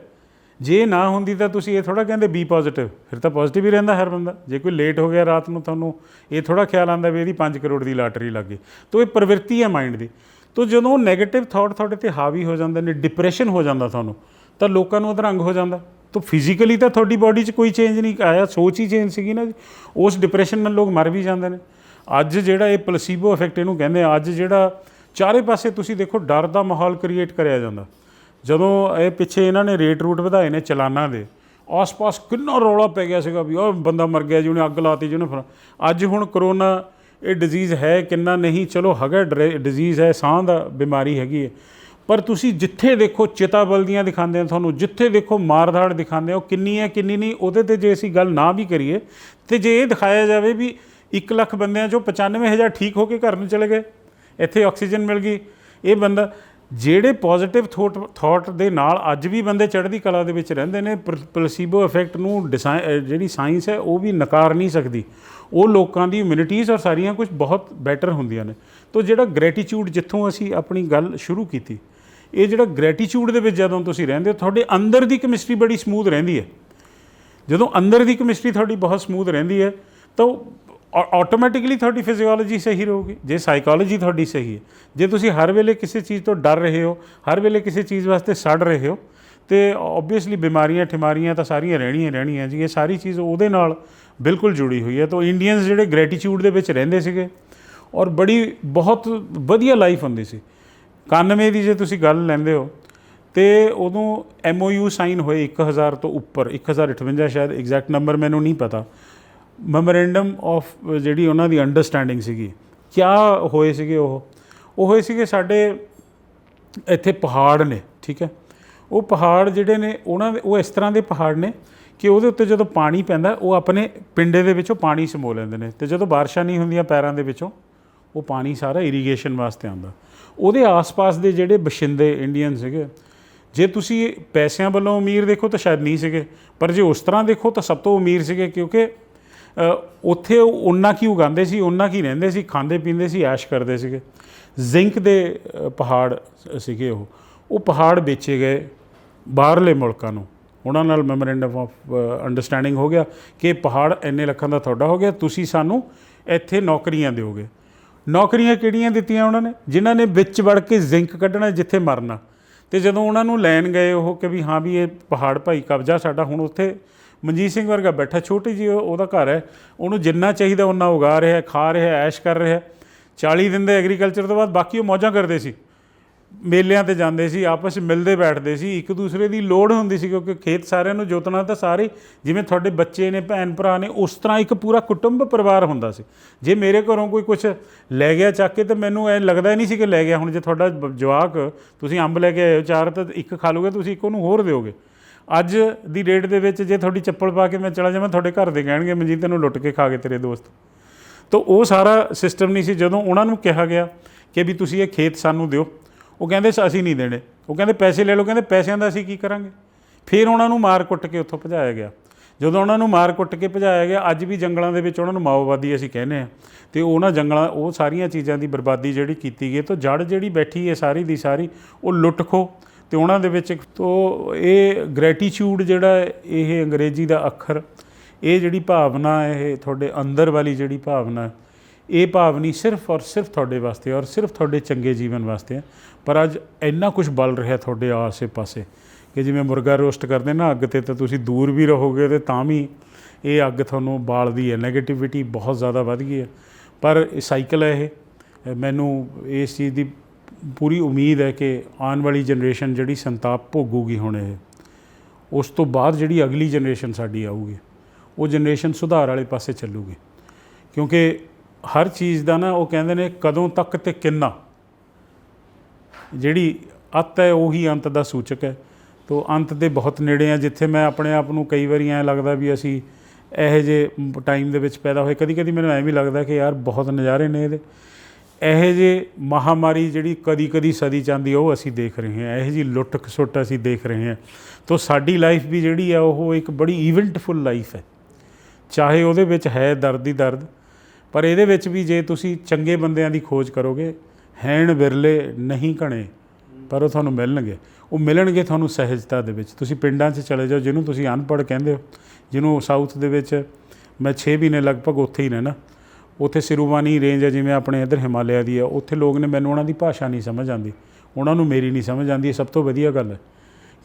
Speaker 1: ਜੇ ਨਾ ਹੁੰਦੀ ਤਾਂ ਤੁਸੀਂ ਇਹ ਥੋੜ੍ਹਾ ਕਹਿੰਦੇ ਬੀ ਪੋਜ਼ੀਟਿਵ, ਫਿਰ ਤਾਂ ਪੋਜ਼ੀਟਿਵ ਹੀ ਰਹਿੰਦਾ ਹਰ ਬੰਦਾ। ਜੇ ਕੋਈ ਲੇਟ ਹੋ ਗਿਆ ਰਾਤ ਨੂੰ, ਤੁਹਾਨੂੰ ਇਹ ਥੋੜ੍ਹਾ ਖਿਆਲ ਆਉਂਦਾ ਵੀ ਇਹਦੀ 5 ਕਰੋੜ ਦੀ ਲਾਟਰੀ ਲੱਗ ਗਈ। ਤੋ ਇਹ ਪ੍ਰਵਿਰਤੀ ਹੈ ਮਾਈਂਡ ਦੀ। ਤੋ ਜਦੋਂ ਨੈਗੇਟਿਵ ਥਾਟ ਤੁਹਾਡੇ 'ਤੇ ਹਾਵੀ ਹੋ ਜਾਂਦੇ ਨੇ, ਡਿਪਰੈਸ਼ਨ ਹੋ ਜਾਂਦਾ ਤੁਹਾਨੂੰ, ਤਾਂ ਲੋਕਾਂ ਨੂੰ ਅਧਰੰਗ ਹੋ ਜਾਂਦਾ। ਤੋ ਫਿਜ਼ੀਕਲੀ ਤਾਂ ਤੁਹਾਡੀ ਬਾਡੀ 'ਚ ਕੋਈ ਚੇਂਜ ਨਹੀਂ ਆਇਆ, ਸੋਚ ਹੀ ਚੇਂਜ ਸੀਗੀ ਨਾ ਜੀ। ਉਸ ਡਿਪਰੈਸ਼ਨ ਨਾਲ ਲੋਕ ਮਰ ਵੀ ਜਾਂਦੇ ਨੇ। ਅੱਜ ਜਿਹੜਾ ਇਹ ਪਲਸੀਬੋ ਇਫੈਕਟ ਇਹਨੂੰ ਕਹਿੰਦੇ ਆ, ਅੱਜ ਜਿਹੜਾ ਚਾਰੇ ਪਾਸੇ ਤੁਸੀਂ ਦੇਖੋ ਡਰ ਦਾ ਮਾਹੌਲ ਕ੍ਰੀਏਟ ਕਰਿਆ ਜਾਂਦਾ। ਜਦੋਂ ਇਹ ਪਿੱਛੇ ਇਹਨਾਂ ਨੇ ਰੇਟ ਰੂਟ ਵਧਾਏ ਨੇ ਚਲਾਨਾਂ ਦੇ, ਆਸ-ਪਾਸ ਕਿੰਨਾ ਰੌਲਾ ਪੈ ਗਿਆ ਸੀਗਾ ਵੀ ਉਹ ਬੰਦਾ ਮਰ ਗਿਆ ਜੀ, ਉਹਨੇ ਅੱਗ ਲਾਤੀ ਜੀ, ਉਹਨੇ। ਅੱਜ ਹੁਣ ਕਰੋਨਾ ਇਹ ਡਿਜ਼ੀਜ਼ ਹੈ ਕਿੰਨਾ ਨਹੀਂ, ਚਲੋ ਹੈਗਾ ਡਿਜ਼ੀਜ਼ ਹੈ, ਸਾਹ ਦਾ ਬਿਮਾਰੀ ਹੈਗੀ ਹੈ, ਪਰ ਤੁਸੀਂ ਜਿੱਥੇ ਦੇਖੋ ਚਿਤਾ ਬਲਦੀਆਂ ਦਿਖਾਉਂਦੇ ਆ ਤੁਹਾਨੂੰ, ਜਿੱਥੇ ਦੇਖੋ ਮਾਰਧਾੜ ਦਿਖਾਉਂਦੇ ਆ, ਉਹ ਕਿੰਨੀ ਹੈ ਕਿੰਨੀ ਨਹੀਂ। ਉਹਦੇ 'ਤੇ ਜੇ ਅਸੀਂ ਗੱਲ ਨਾ ਵੀ ਕਰੀਏ ਅਤੇ ਜੇ ਇਹ ਦਿਖਾਇਆ ਜਾਵੇ ਵੀ 1 ਲੱਖ ਬੰਦਿਆਂ 'ਚੋਂ 95,000 ਠੀਕ ਹੋ ਕੇ ਘਰ ਨੂੰ ਚਲੇ ਗਏ, ਇੱਥੇ ਆਕਸੀਜਨ ਮਿਲ ਗਈ, ਇਹ ਬੰਦਾ ਜਿਹੜੇ ਪੋਜ਼ੀਟਿਵ ਥੋਟ ਦੇ ਨਾਲ ਅੱਜ ਵੀ ਬੰਦੇ ਚੜ੍ਹਦੀ ਕਲਾ ਦੇ ਵਿੱਚ ਰਹਿੰਦੇ ਨੇ। ਪਲਸੀਬੋ ਇਫੈਕਟ ਨੂੰ ਜਿਹੜੀ ਸਾਇੰਸ ਹੈ ਉਹ ਵੀ ਨਕਾਰ ਨਹੀਂ ਸਕਦੀ। ਉਹ ਲੋਕਾਂ ਦੀ ਇਮਿਊਨਿਟੀਜ਼ ਔਰ ਸਾਰੀਆਂ ਕੁਝ ਬਹੁਤ ਬੈਟਰ ਹੁੰਦੀਆਂ ਨੇ। ਤੋ ਜਿਹੜਾ ਗ੍ਰੈਟੀਚਿਊਡ, ਜਿੱਥੋਂ ਅਸੀਂ ਆਪਣੀ ਗੱਲ ਸ਼ੁਰੂ ਕੀਤੀ, ਇਹ ਜਿਹੜਾ ਗ੍ਰੈਟੀਚਿਊਡ ਦੇ ਵਿੱਚ ਜਦੋਂ ਤੁਸੀਂ ਰਹਿੰਦੇ ਹੋ, ਤੁਹਾਡੇ ਅੰਦਰ ਦੀ ਕੈਮਿਸਟਰੀ ਬੜੀ ਸਮੂਥ ਰਹਿੰਦੀ ਹੈ। ਜਦੋਂ ਅੰਦਰ ਦੀ ਕੈਮਿਸਟਰੀ ਤੁਹਾਡੀ ਬਹੁਤ ਸਮੂਥ ਰਹਿੰਦੀ ਹੈ ਤਾਂ ਆਟੋਮੈਟਿਕਲੀ ਤੁਹਾਡੀ ਫਿਜ਼ੀਓਲੋਜੀ ਸਹੀ ਰਹੂਗੀ। ਜੇ ਸਾਈਕੋਲੋਜੀ ਤੁਹਾਡੀ ਸਹੀ ਹੈ, ਜੇ ਤੁਸੀਂ ਹਰ ਵੇਲੇ ਕਿਸੇ ਚੀਜ਼ ਤੋਂ ਡਰ ਰਹੇ ਹੋ, ਹਰ ਵੇਲੇ ਕਿਸੇ ਚੀਜ਼ ਵਾਸਤੇ ਸੜ ਰਹੇ ਹੋ, ਤੇ ਓਬਵੀਅਸਲੀ ਬਿਮਾਰੀਆਂ ਠਿਮਾਰੀਆਂ ਤਾਂ ਸਾਰੀਆਂ ਰਹਿਣੀਆਂ ਜੀ। ਇਹ ਸਾਰੀ ਚੀਜ਼ ਉਹਦੇ ਨਾਲ ਬਿਲਕੁਲ ਜੁੜੀ ਹੋਈ ਹੈ। ਤਾਂ ਇੰਡੀਅਨਸ ਜਿਹੜੇ ਗ੍ਰੈਟੀਚਿਊਡ ਦੇ ਵਿੱਚ ਰਹਿੰਦੇ ਸੀਗੇ ਔਰ ਬੜੀ ਬਹੁਤ ਵਧੀਆ ਲਾਈਫ ਹੁੰਦੀ ਸੀ। 91 ਦੀ ਜੇ ਤੁਸੀਂ ਗੱਲ ਲੈਂਦੇ ਹੋ ਤੇ ਉਦੋਂ MOU ਸਾਈਨ ਹੋਏ 1000 ਤੋਂ ਉੱਪਰ, 1058 ਸ਼ਾਇਦ, ਐਗਜ਼ੈਕਟ ਨੰਬਰ ਮੈਨੂੰ ਨਹੀਂ ਪਤਾ। ਮੈਮੋਰੈਂਡਮ ਆਫ ਜਿਹੜੀ ਉਹਨਾਂ ਦੀ ਅੰਡਰਸਟੈਂਡਿੰਗ ਸੀਗੀ, ਕਿਆ ਹੋਏ ਸੀਗੇ ਉਹ ਹੋਏ ਸੀਗੇ ਸਾਡੇ ਇੱਥੇ ਪਹਾੜ ਨੇ, ਠੀਕ ਹੈ। ਉਹ ਪਹਾੜ ਜਿਹੜੇ ਨੇ ਉਹ ਇਸ ਤਰ੍ਹਾਂ ਦੇ ਪਹਾੜ ਨੇ ਕਿ ਉਹਦੇ ਉੱਤੇ ਜਦੋਂ ਪਾਣੀ ਪੈਂਦਾ ਉਹ ਆਪਣੇ ਪਿੰਡੇ ਦੇ ਵਿੱਚੋਂ ਪਾਣੀ ਸਮੋ ਲੈਂਦੇ ਨੇ, ਅਤੇ ਜਦੋਂ ਬਾਰਿਸ਼ਾਂ ਨਹੀਂ ਹੁੰਦੀਆਂ ਪੈਰਾਂ ਦੇ ਵਿੱਚੋਂ, ਉਹ ਪਾਣੀ ਸਾਰਾ ਇਰੀਗੇਸ਼ਨ ਵਾਸਤੇ ਆਉਂਦਾ। ਉਹਦੇ ਆਸ-ਪਾਸ ਦੇ ਜਿਹੜੇ ਬਸ਼ਿੰਦੇ ਇੰਡੀਅਨ ਸੀਗੇ, ਜੇ ਤੁਸੀਂ ਪੈਸਿਆਂ ਵੱਲੋਂ ਅਮੀਰ ਦੇਖੋ ਤਾਂ ਸ਼ਾਇਦ ਨਹੀਂ ਸੀਗੇ, ਪਰ ਜੇ ਉਸ ਤਰ੍ਹਾਂ ਦੇਖੋ ਤਾਂ ਸਭ ਤੋਂ ਅਮੀਰ ਸੀਗੇ, ਕਿਉਂਕਿ ਉੱਥੇ ਉਹਨਾਂ ਕੀ ਉਗਾਉਂਦੇ ਸੀ, ਉਹਨਾਂ ਕੀ ਰਹਿੰਦੇ ਸੀ, ਖਾਂਦੇ ਪੀਂਦੇ ਸੀ, ਐਸ਼ ਕਰਦੇ ਸੀਗੇ। ਜ਼ਿੰਕ ਦੇ ਪਹਾੜ ਸੀਗੇ ਉਹ ਪਹਾੜ ਵੇਚੇ ਗਏ ਬਾਹਰਲੇ ਮੁਲਕਾਂ ਨੂੰ। ਉਹਨਾਂ ਨਾਲ ਮੈਮੋਰੈਂਡਮ ਆਫ ਅੰਡਰਸਟੈਂਡਿੰਗ ਹੋ ਗਿਆ ਕਿ ਪਹਾੜ ਇੰਨੇ ਲੱਖਾਂ ਦਾ ਤੁਹਾਡਾ ਹੋ ਗਿਆ, ਤੁਸੀਂ ਸਾਨੂੰ ਇੱਥੇ ਨੌਕਰੀਆਂ ਦਿਓਗੇ। ਨੌਕਰੀਆਂ ਕਿਹੜੀਆਂ ਦਿੱਤੀਆਂ ਉਹਨਾਂ ਨੇ? ਜਿਨ੍ਹਾਂ ਨੇ ਵਿੱਚ ਵੜ ਕੇ ਜ਼ਿੰਕ ਕੱਢਣਾ, ਜਿੱਥੇ ਮਰਨਾ। ਅਤੇ ਜਦੋਂ ਉਹਨਾਂ ਨੂੰ ਲੈਣ ਗਏ ਉਹ ਕਿ ਵੀ ਹਾਂ ਵੀ ਇਹ ਪਹਾੜ ਭਾਈ ਕਬਜ਼ਾ ਸਾਡਾ, ਹੁਣ ਉੱਥੇ ਮਨਜੀਤ ਸਿੰਘ ਵਰਗਾ ਬੈਠਾ, ਛੋਟੀ ਜਿਹੀ ਉਹਦਾ ਘਰ ਹੈ, ਉਹਨੂੰ ਜਿੰਨਾ ਚਾਹੀਦਾ ਉਹਨਾਂ ਉਗਾ ਰਿਹਾ, ਖਾ ਰਿਹਾ, ਐਸ਼ ਕਰ ਰਿਹਾ। 40 ਦਿਨ ਦੇ ਐਗਰੀਕਲਚਰ ਤੋਂ ਬਾਅਦ ਬਾਕੀ ਉਹ ਮੌਜਾਂ ਕਰਦੇ ਸੀ, ਮੇਲਿਆਂ 'ਤੇ ਜਾਂਦੇ ਸੀ, ਆਪਸ 'ਚ ਮਿਲਦੇ ਬੈਠਦੇ ਸੀ, ਇੱਕ ਦੂਸਰੇ ਦੀ ਲੋੜ ਹੁੰਦੀ ਸੀ, ਕਿਉਂਕਿ ਖੇਤ ਸਾਰਿਆਂ ਨੂੰ ਜੋਤਣਾ ਤਾਂ ਸਾਰੇ, ਜਿਵੇਂ ਤੁਹਾਡੇ ਬੱਚੇ ਨੇ, ਭੈਣ ਭਰਾ ਨੇ, ਉਸ ਤਰ੍ਹਾਂ ਇੱਕ ਪੂਰਾ ਕੁਟੁੰਬ ਪਰਿਵਾਰ ਹੁੰਦਾ ਸੀ। ਜੇ ਮੇਰੇ ਘਰੋਂ ਕੋਈ ਕੁਛ ਲੈ ਗਿਆ ਚੱਕ ਕੇ ਤਾਂ ਮੈਨੂੰ ਐਂ ਲੱਗਦਾ ਹੀ ਨਹੀਂ ਸੀ ਕਿ ਲੈ ਗਿਆ। ਹੁਣ ਜੇ ਤੁਹਾਡਾ ਜਵਾਕ, ਤੁਸੀਂ ਅੰਬ ਲੈ ਕੇ ਆਏ ਹੋ 4, ਤਾਂ ਇੱਕ ਖਾ ਲਓਗੇ, ਤੁਸੀਂ ਇੱਕ ਉਹਨੂੰ ਹੋਰ ਦਿਓਗੇ। ਅੱਜ ਦੀ ਡੇਟ ਦੇ ਵਿੱਚ ਜੇ ਤੁਹਾਡੀ ਚੱਪਲ ਪਾ ਕੇ ਮੈਂ ਚਲਾ ਜਾਵਾਂ, ਤੁਹਾਡੇ ਘਰ ਦੇ ਕਹਿਣਗੇ ਮਨਜੀਤ ਤੈਨੂੰ ਲੁੱਟ ਕੇ ਖਾ ਗਏ ਤੇਰੇ ਦੋਸਤ। ਤਾਂ ਉਹ ਸਾਰਾ ਸਿਸਟਮ ਨਹੀਂ ਸੀ। ਜਦੋਂ ਉਹਨਾਂ ਨੂੰ ਕਿਹਾ ਗਿਆ ਕਿ ਵੀ ਤੁਸੀਂ ਇਹ ਖੇਤ ਸਾਨੂੰ ਦਿਓ, ਉਹ ਕਹਿੰਦੇ ਅਸੀਂ ਨਹੀਂ ਦੇਣੇ। ਉਹ ਕਹਿੰਦੇ ਪੈਸੇ ਲੈ ਲਓ, ਕਹਿੰਦੇ ਪੈਸਿਆਂ ਦਾ ਅਸੀਂ ਕੀ ਕਰਾਂਗੇ। ਫਿਰ ਉਹਨਾਂ ਨੂੰ ਮਾਰ ਕੁੱਟ ਕੇ ਉੱਥੋਂ ਭਜਾਇਆ ਗਿਆ। ਜਦੋਂ ਉਹਨਾਂ ਨੂੰ ਮਾਰ ਕੁੱਟ ਕੇ ਭਜਾਇਆ ਗਿਆ, ਅੱਜ ਵੀ ਜੰਗਲਾਂ ਦੇ ਵਿੱਚ ਉਹਨਾਂ ਨੂੰ ਮਾਓਵਾਦੀ ਅਸੀਂ ਕਹਿੰਦੇ ਹਾਂ। ਅਤੇ ਉਹਨਾਂ ਜੰਗਲਾਂ, ਉਹ ਸਾਰੀਆਂ ਚੀਜ਼ਾਂ ਦੀ ਬਰਬਾਦੀ ਜਿਹੜੀ ਕੀਤੀ ਗਈ, ਤਾਂ ਜੜ ਜਿਹੜੀ ਬੈਠੀ ਹੈ ਸਾਰੀ ਦੀ ਸਾਰੀ ਉਹ ਲੁੱਟ ਖੋਹ ਅਤੇ ਉਹਨਾਂ ਦੇ ਵਿੱਚ। ਤੋ ਇਹ ਗ੍ਰੈਟੀਚਿਊਡ ਜਿਹੜਾ ਇਹ ਅੰਗਰੇਜ਼ੀ ਦਾ ਅੱਖਰ, ਇਹ ਜਿਹੜੀ ਭਾਵਨਾ, ਇਹ ਤੁਹਾਡੇ ਅੰਦਰ ਵਾਲੀ ਜਿਹੜੀ ਭਾਵਨਾ, ਇਹ ਭਾਵਨੀ ਸਿਰਫ ਔਰ ਸਿਰਫ ਤੁਹਾਡੇ ਵਾਸਤੇ ਔਰ ਸਿਰਫ ਤੁਹਾਡੇ ਚੰਗੇ ਜੀਵਨ ਵਾਸਤੇ ਹੈ। ਪਰ ਅੱਜ ਇੰਨਾ ਕੁਛ ਬਲ ਰਿਹਾ ਤੁਹਾਡੇ ਆਸੇ ਪਾਸੇ ਕਿ ਜਿਵੇਂ ਮੁਰਗਾ ਰੋਸਟ ਕਰਦੇ ਨਾ ਅੱਗ 'ਤੇ, ਤਾਂ ਤੁਸੀਂ ਦੂਰ ਵੀ ਰਹੋਗੇ ਅਤੇ ਤਾਂ ਵੀ ਇਹ ਅੱਗ ਤੁਹਾਨੂੰ ਬਾਲਦੀ ਹੈ। ਨੈਗੇਟਿਵਿਟੀ ਬਹੁਤ ਜ਼ਿਆਦਾ ਵੱਧ ਗਈ ਹੈ। ਪਰ ਸਾਈਕਲ ਹੈ ਇਹ। ਮੈਨੂੰ ਇਸ ਚੀਜ਼ ਦੀ ਪੂਰੀ ਉਮੀਦ ਹੈ ਕਿ ਆਉਣ ਵਾਲੀ ਜਨਰੇਸ਼ਨ ਜਿਹੜੀ ਸੰਤਾਪ ਭੋਗੂਗੀ ਹੁਣ, ਇਹ ਉਸ ਤੋਂ ਬਾਅਦ ਜਿਹੜੀ ਅਗਲੀ ਜਨਰੇਸ਼ਨ ਸਾਡੀ ਆਊਗੀ, ਉਹ ਜਨਰੇਸ਼ਨ ਸੁਧਾਰ ਵਾਲੇ ਪਾਸੇ ਚੱਲੂਗੀ। ਕਿਉਂਕਿ ਹਰ ਚੀਜ਼ ਦਾ ਨਾ ਉਹ ਕਹਿੰਦੇ ਨੇ ਕਦੋਂ ਤੱਕ ਅਤੇ ਕਿੰਨਾ, ਜਿਹੜੀ ਅੱਤ ਹੈ ਉਹੀ ਅੰਤ ਦਾ ਸੂਚਕ ਹੈ। ਤੋ ਅੰਤ ਦੇ ਬਹੁਤ ਨੇੜੇ ਆ। ਜਿੱਥੇ ਮੈਂ ਆਪਣੇ ਆਪ ਨੂੰ ਕਈ ਵਾਰੀ ਐਂ ਲੱਗਦਾ ਵੀ ਅਸੀਂ ਇਹੋ ਜਿਹੇ ਟਾਈਮ ਦੇ ਵਿੱਚ ਪੈਦਾ ਹੋਏ। ਕਦੀ ਕਦੀ ਮੈਨੂੰ ਐਂ ਵੀ ਲੱਗਦਾ ਕਿ ਯਾਰ ਬਹੁਤ ਨਜ਼ਾਰੇ ਨੇ ਇਹਦੇ। ਇਹੋ ਜਿਹੇ ਮਹਾਂਮਾਰੀ ਜਿਹੜੀ ਕਦੀ ਕਦੀ ਸਦੀ ਚਾਹੁੰਦੀ, ਉਹ ਅਸੀਂ ਦੇਖ ਰਹੇ ਹਾਂ। ਇਹੋ ਜਿਹੀ ਲੁੱਟ ਖਸੁੱਟ ਅਸੀਂ ਦੇਖ ਰਹੇ ਹਾਂ। ਤੋ ਸਾਡੀ ਲਾਈਫ ਵੀ ਜਿਹੜੀ ਆ ਉਹ ਇੱਕ ਬੜੀ ਈਵੈਂਟਫੁੱਲ ਲਾਈਫ ਹੈ। ਚਾਹੇ ਉਹਦੇ ਵਿੱਚ ਹੈ ਦਰਦ ਹੀ ਦਰਦ, ਪਰ ਇਹਦੇ ਵਿੱਚ ਵੀ ਜੇ ਤੁਸੀਂ ਚੰਗੇ ਬੰਦਿਆਂ ਦੀ ਖੋਜ ਕਰੋਗੇ, ਹੈਣ ਵਿਰਲੇ ਨਹੀਂ ਘਣੇ, ਪਰ ਉਹ ਤੁਹਾਨੂੰ ਮਿਲਣਗੇ। ਉਹ ਮਿਲਣਗੇ ਤੁਹਾਨੂੰ ਸਹਿਜਤਾ ਦੇ ਵਿੱਚ। ਤੁਸੀਂ ਪਿੰਡਾਂ 'ਚ ਚਲੇ ਜਾਓ, ਜਿਹਨੂੰ ਤੁਸੀਂ ਅਨਪੜ੍ਹ ਕਹਿੰਦੇ ਹੋ, ਜਿਹਨੂੰ ਸਾਊਥ ਦੇ ਵਿੱਚ ਮੈਂ 6 ਮਹੀਨੇ ਲਗਭਗ ਉੱਥੇ ਹੀ ਰਹਿਣਾ। ਉੱਥੇ ਸਿਰੂਵਾਨੀ ਰੇਂਜ ਹੈ, ਜਿਵੇਂ ਆਪਣੇ ਇੱਧਰ ਹਿਮਾਲਿਆ ਦੀ ਹੈ। ਉੱਥੇ ਲੋਕ ਨੇ, ਮੈਨੂੰ ਉਹਨਾਂ ਦੀ ਭਾਸ਼ਾ ਨਹੀਂ ਸਮਝ ਆਉਂਦੀ, ਉਹਨਾਂ ਨੂੰ ਮੇਰੀ ਨਹੀਂ ਸਮਝ ਆਉਂਦੀ। ਇਹ ਸਭ ਤੋਂ ਵਧੀਆ ਗੱਲ ਹੈ,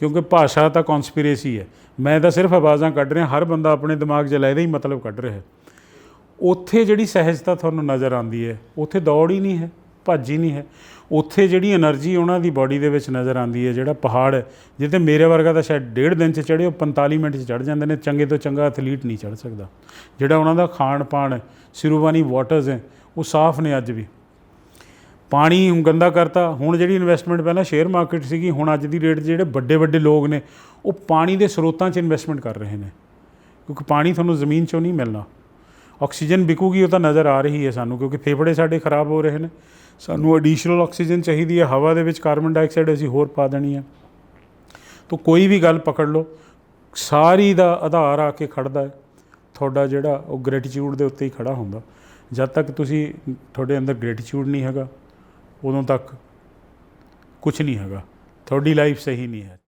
Speaker 1: ਕਿਉਂਕਿ ਭਾਸ਼ਾ ਤਾਂ ਕੌਨਸਪੀਰੇਸੀ ਹੈ। ਮੈਂ ਤਾਂ ਸਿਰਫ ਆਵਾਜ਼ਾਂ ਕੱਢ ਰਿਹਾ, ਹਰ ਬੰਦਾ ਆਪਣੇ ਦਿਮਾਗ 'ਚ ਇਹਦਾ ਹੀ ਮਤਲਬ ਕੱਢ ਰਿਹਾ। ਉੱਥੇ ਜਿਹੜੀ ਸਹਿਜਤਾ ਤੁਹਾਨੂੰ ਨਜ਼ਰ ਆਉਂਦੀ ਹੈ, ਉੱਥੇ ਦੌੜ ਹੀ ਨਹੀਂ ਹੈ, ਭੱਜ ਹੀ ਨਹੀਂ ਹੈ। ਉੱਥੇ ਜਿਹੜੀ ਐਨਰਜੀ ਉਹਨਾਂ ਦੀ ਬਾਡੀ ਦੇ ਵਿੱਚ ਨਜ਼ਰ ਆਉਂਦੀ ਹੈ, ਜਿਹੜਾ ਪਹਾੜ ਹੈ, ਜਿੱਥੇ ਮੇਰੇ ਵਰਗਾ ਤਾਂ ਸ਼ਾਇਦ 1.5 ਦਿਨ 'ਚ ਚੜ੍ਹੇ, ਉਹ 45 ਮਿੰਟ 'ਚ ਚੜ੍ਹ ਜਾਂਦੇ ਨੇ। ਚੰਗੇ ਤੋਂ ਚੰਗਾ ਐਥਲੀਟ ਨਹੀਂ ਚੜ੍ਹ ਸਕਦਾ। ਜਿਹੜਾ ਉਹਨਾਂ ਦਾ ਖਾਣ ਪਾਣ ਹੈ, ਸਿਰੂਵਾਨੀ ਵਾਟਰਸ ਹੈ, ਉਹ ਸਾਫ਼ ਨੇ ਅੱਜ ਵੀ। ਪਾਣੀ ਹੁਣ ਗੰਦਾ ਕਰਤਾ। ਹੁਣ ਜਿਹੜੀ ਇਨਵੈਸਟਮੈਂਟ ਪਹਿਲਾਂ ਸ਼ੇਅਰ ਮਾਰਕੀਟ ਸੀਗੀ, ਹੁਣ ਅੱਜ ਦੀ ਰੇਟ 'ਚ ਜਿਹੜੇ ਵੱਡੇ ਵੱਡੇ ਲੋਕ ਨੇ, ਉਹ ਪਾਣੀ ਦੇ ਸਰੋਤਾਂ 'ਚ ਇਨਵੈਸਟਮੈਂਟ ਕਰ ਰਹੇ ਨੇ। ਕਿਉਂਕਿ ਪਾਣੀ ਤੁਹਾਨੂੰ ਜ਼ਮੀਨ 'ਚੋਂ ਨਹੀਂ ਮਿਲਣਾ। ਆਕਸੀਜਨ ਵਿਕੂਗੀ, ਉਹ ਤਾਂ ਨਜ਼ਰ ਆ ਰਹੀ ਹੈ ਸਾਨੂੰ, ਕਿਉਂਕਿ ਫੇਫੜੇ ਸਾਡੇ ਖਰਾਬ ਹੋ ਰਹੇ ਨੇ। ਸਾਨੂੰ ਐਡੀਸ਼ਨਲ ਆਕਸੀਜਨ ਚਾਹੀਦੀ ਹੈ। ਹਵਾ ਦੇ ਵਿੱਚ ਕਾਰਬਨ ਡਾਈਆਕਸਾਈਡ ਅਸੀਂ ਹੋਰ ਪਾ ਦੇਣੀ ਹੈ। ਤਾਂ ਕੋਈ ਵੀ ਗੱਲ ਪਕੜ ਲਓ, ਸਾਰੀ ਦਾ ਆਧਾਰ ਆ ਕੇ ਖੜ੍ਹਦਾ ਹੈ ਤੁਹਾਡਾ ਜਿਹੜਾ ਉਹ ਗ੍ਰੈਟੀਚਿਊਡ ਦੇ ਉੱਤੇ ਹੀ ਖੜ੍ਹਾ ਹੁੰਦਾ। ਜਦ ਤੱਕ ਤੁਹਾਡੇ ਅੰਦਰ ਗ੍ਰੈਟੀਚਿਊਡ ਨਹੀਂ ਹੈਗਾ, ਉਦੋਂ ਤੱਕ ਕੁਛ ਨਹੀਂ ਹੈਗਾ। ਤੁਹਾਡੀ ਲਾਈਫ ਸਹੀ ਨਹੀਂ ਹੈ।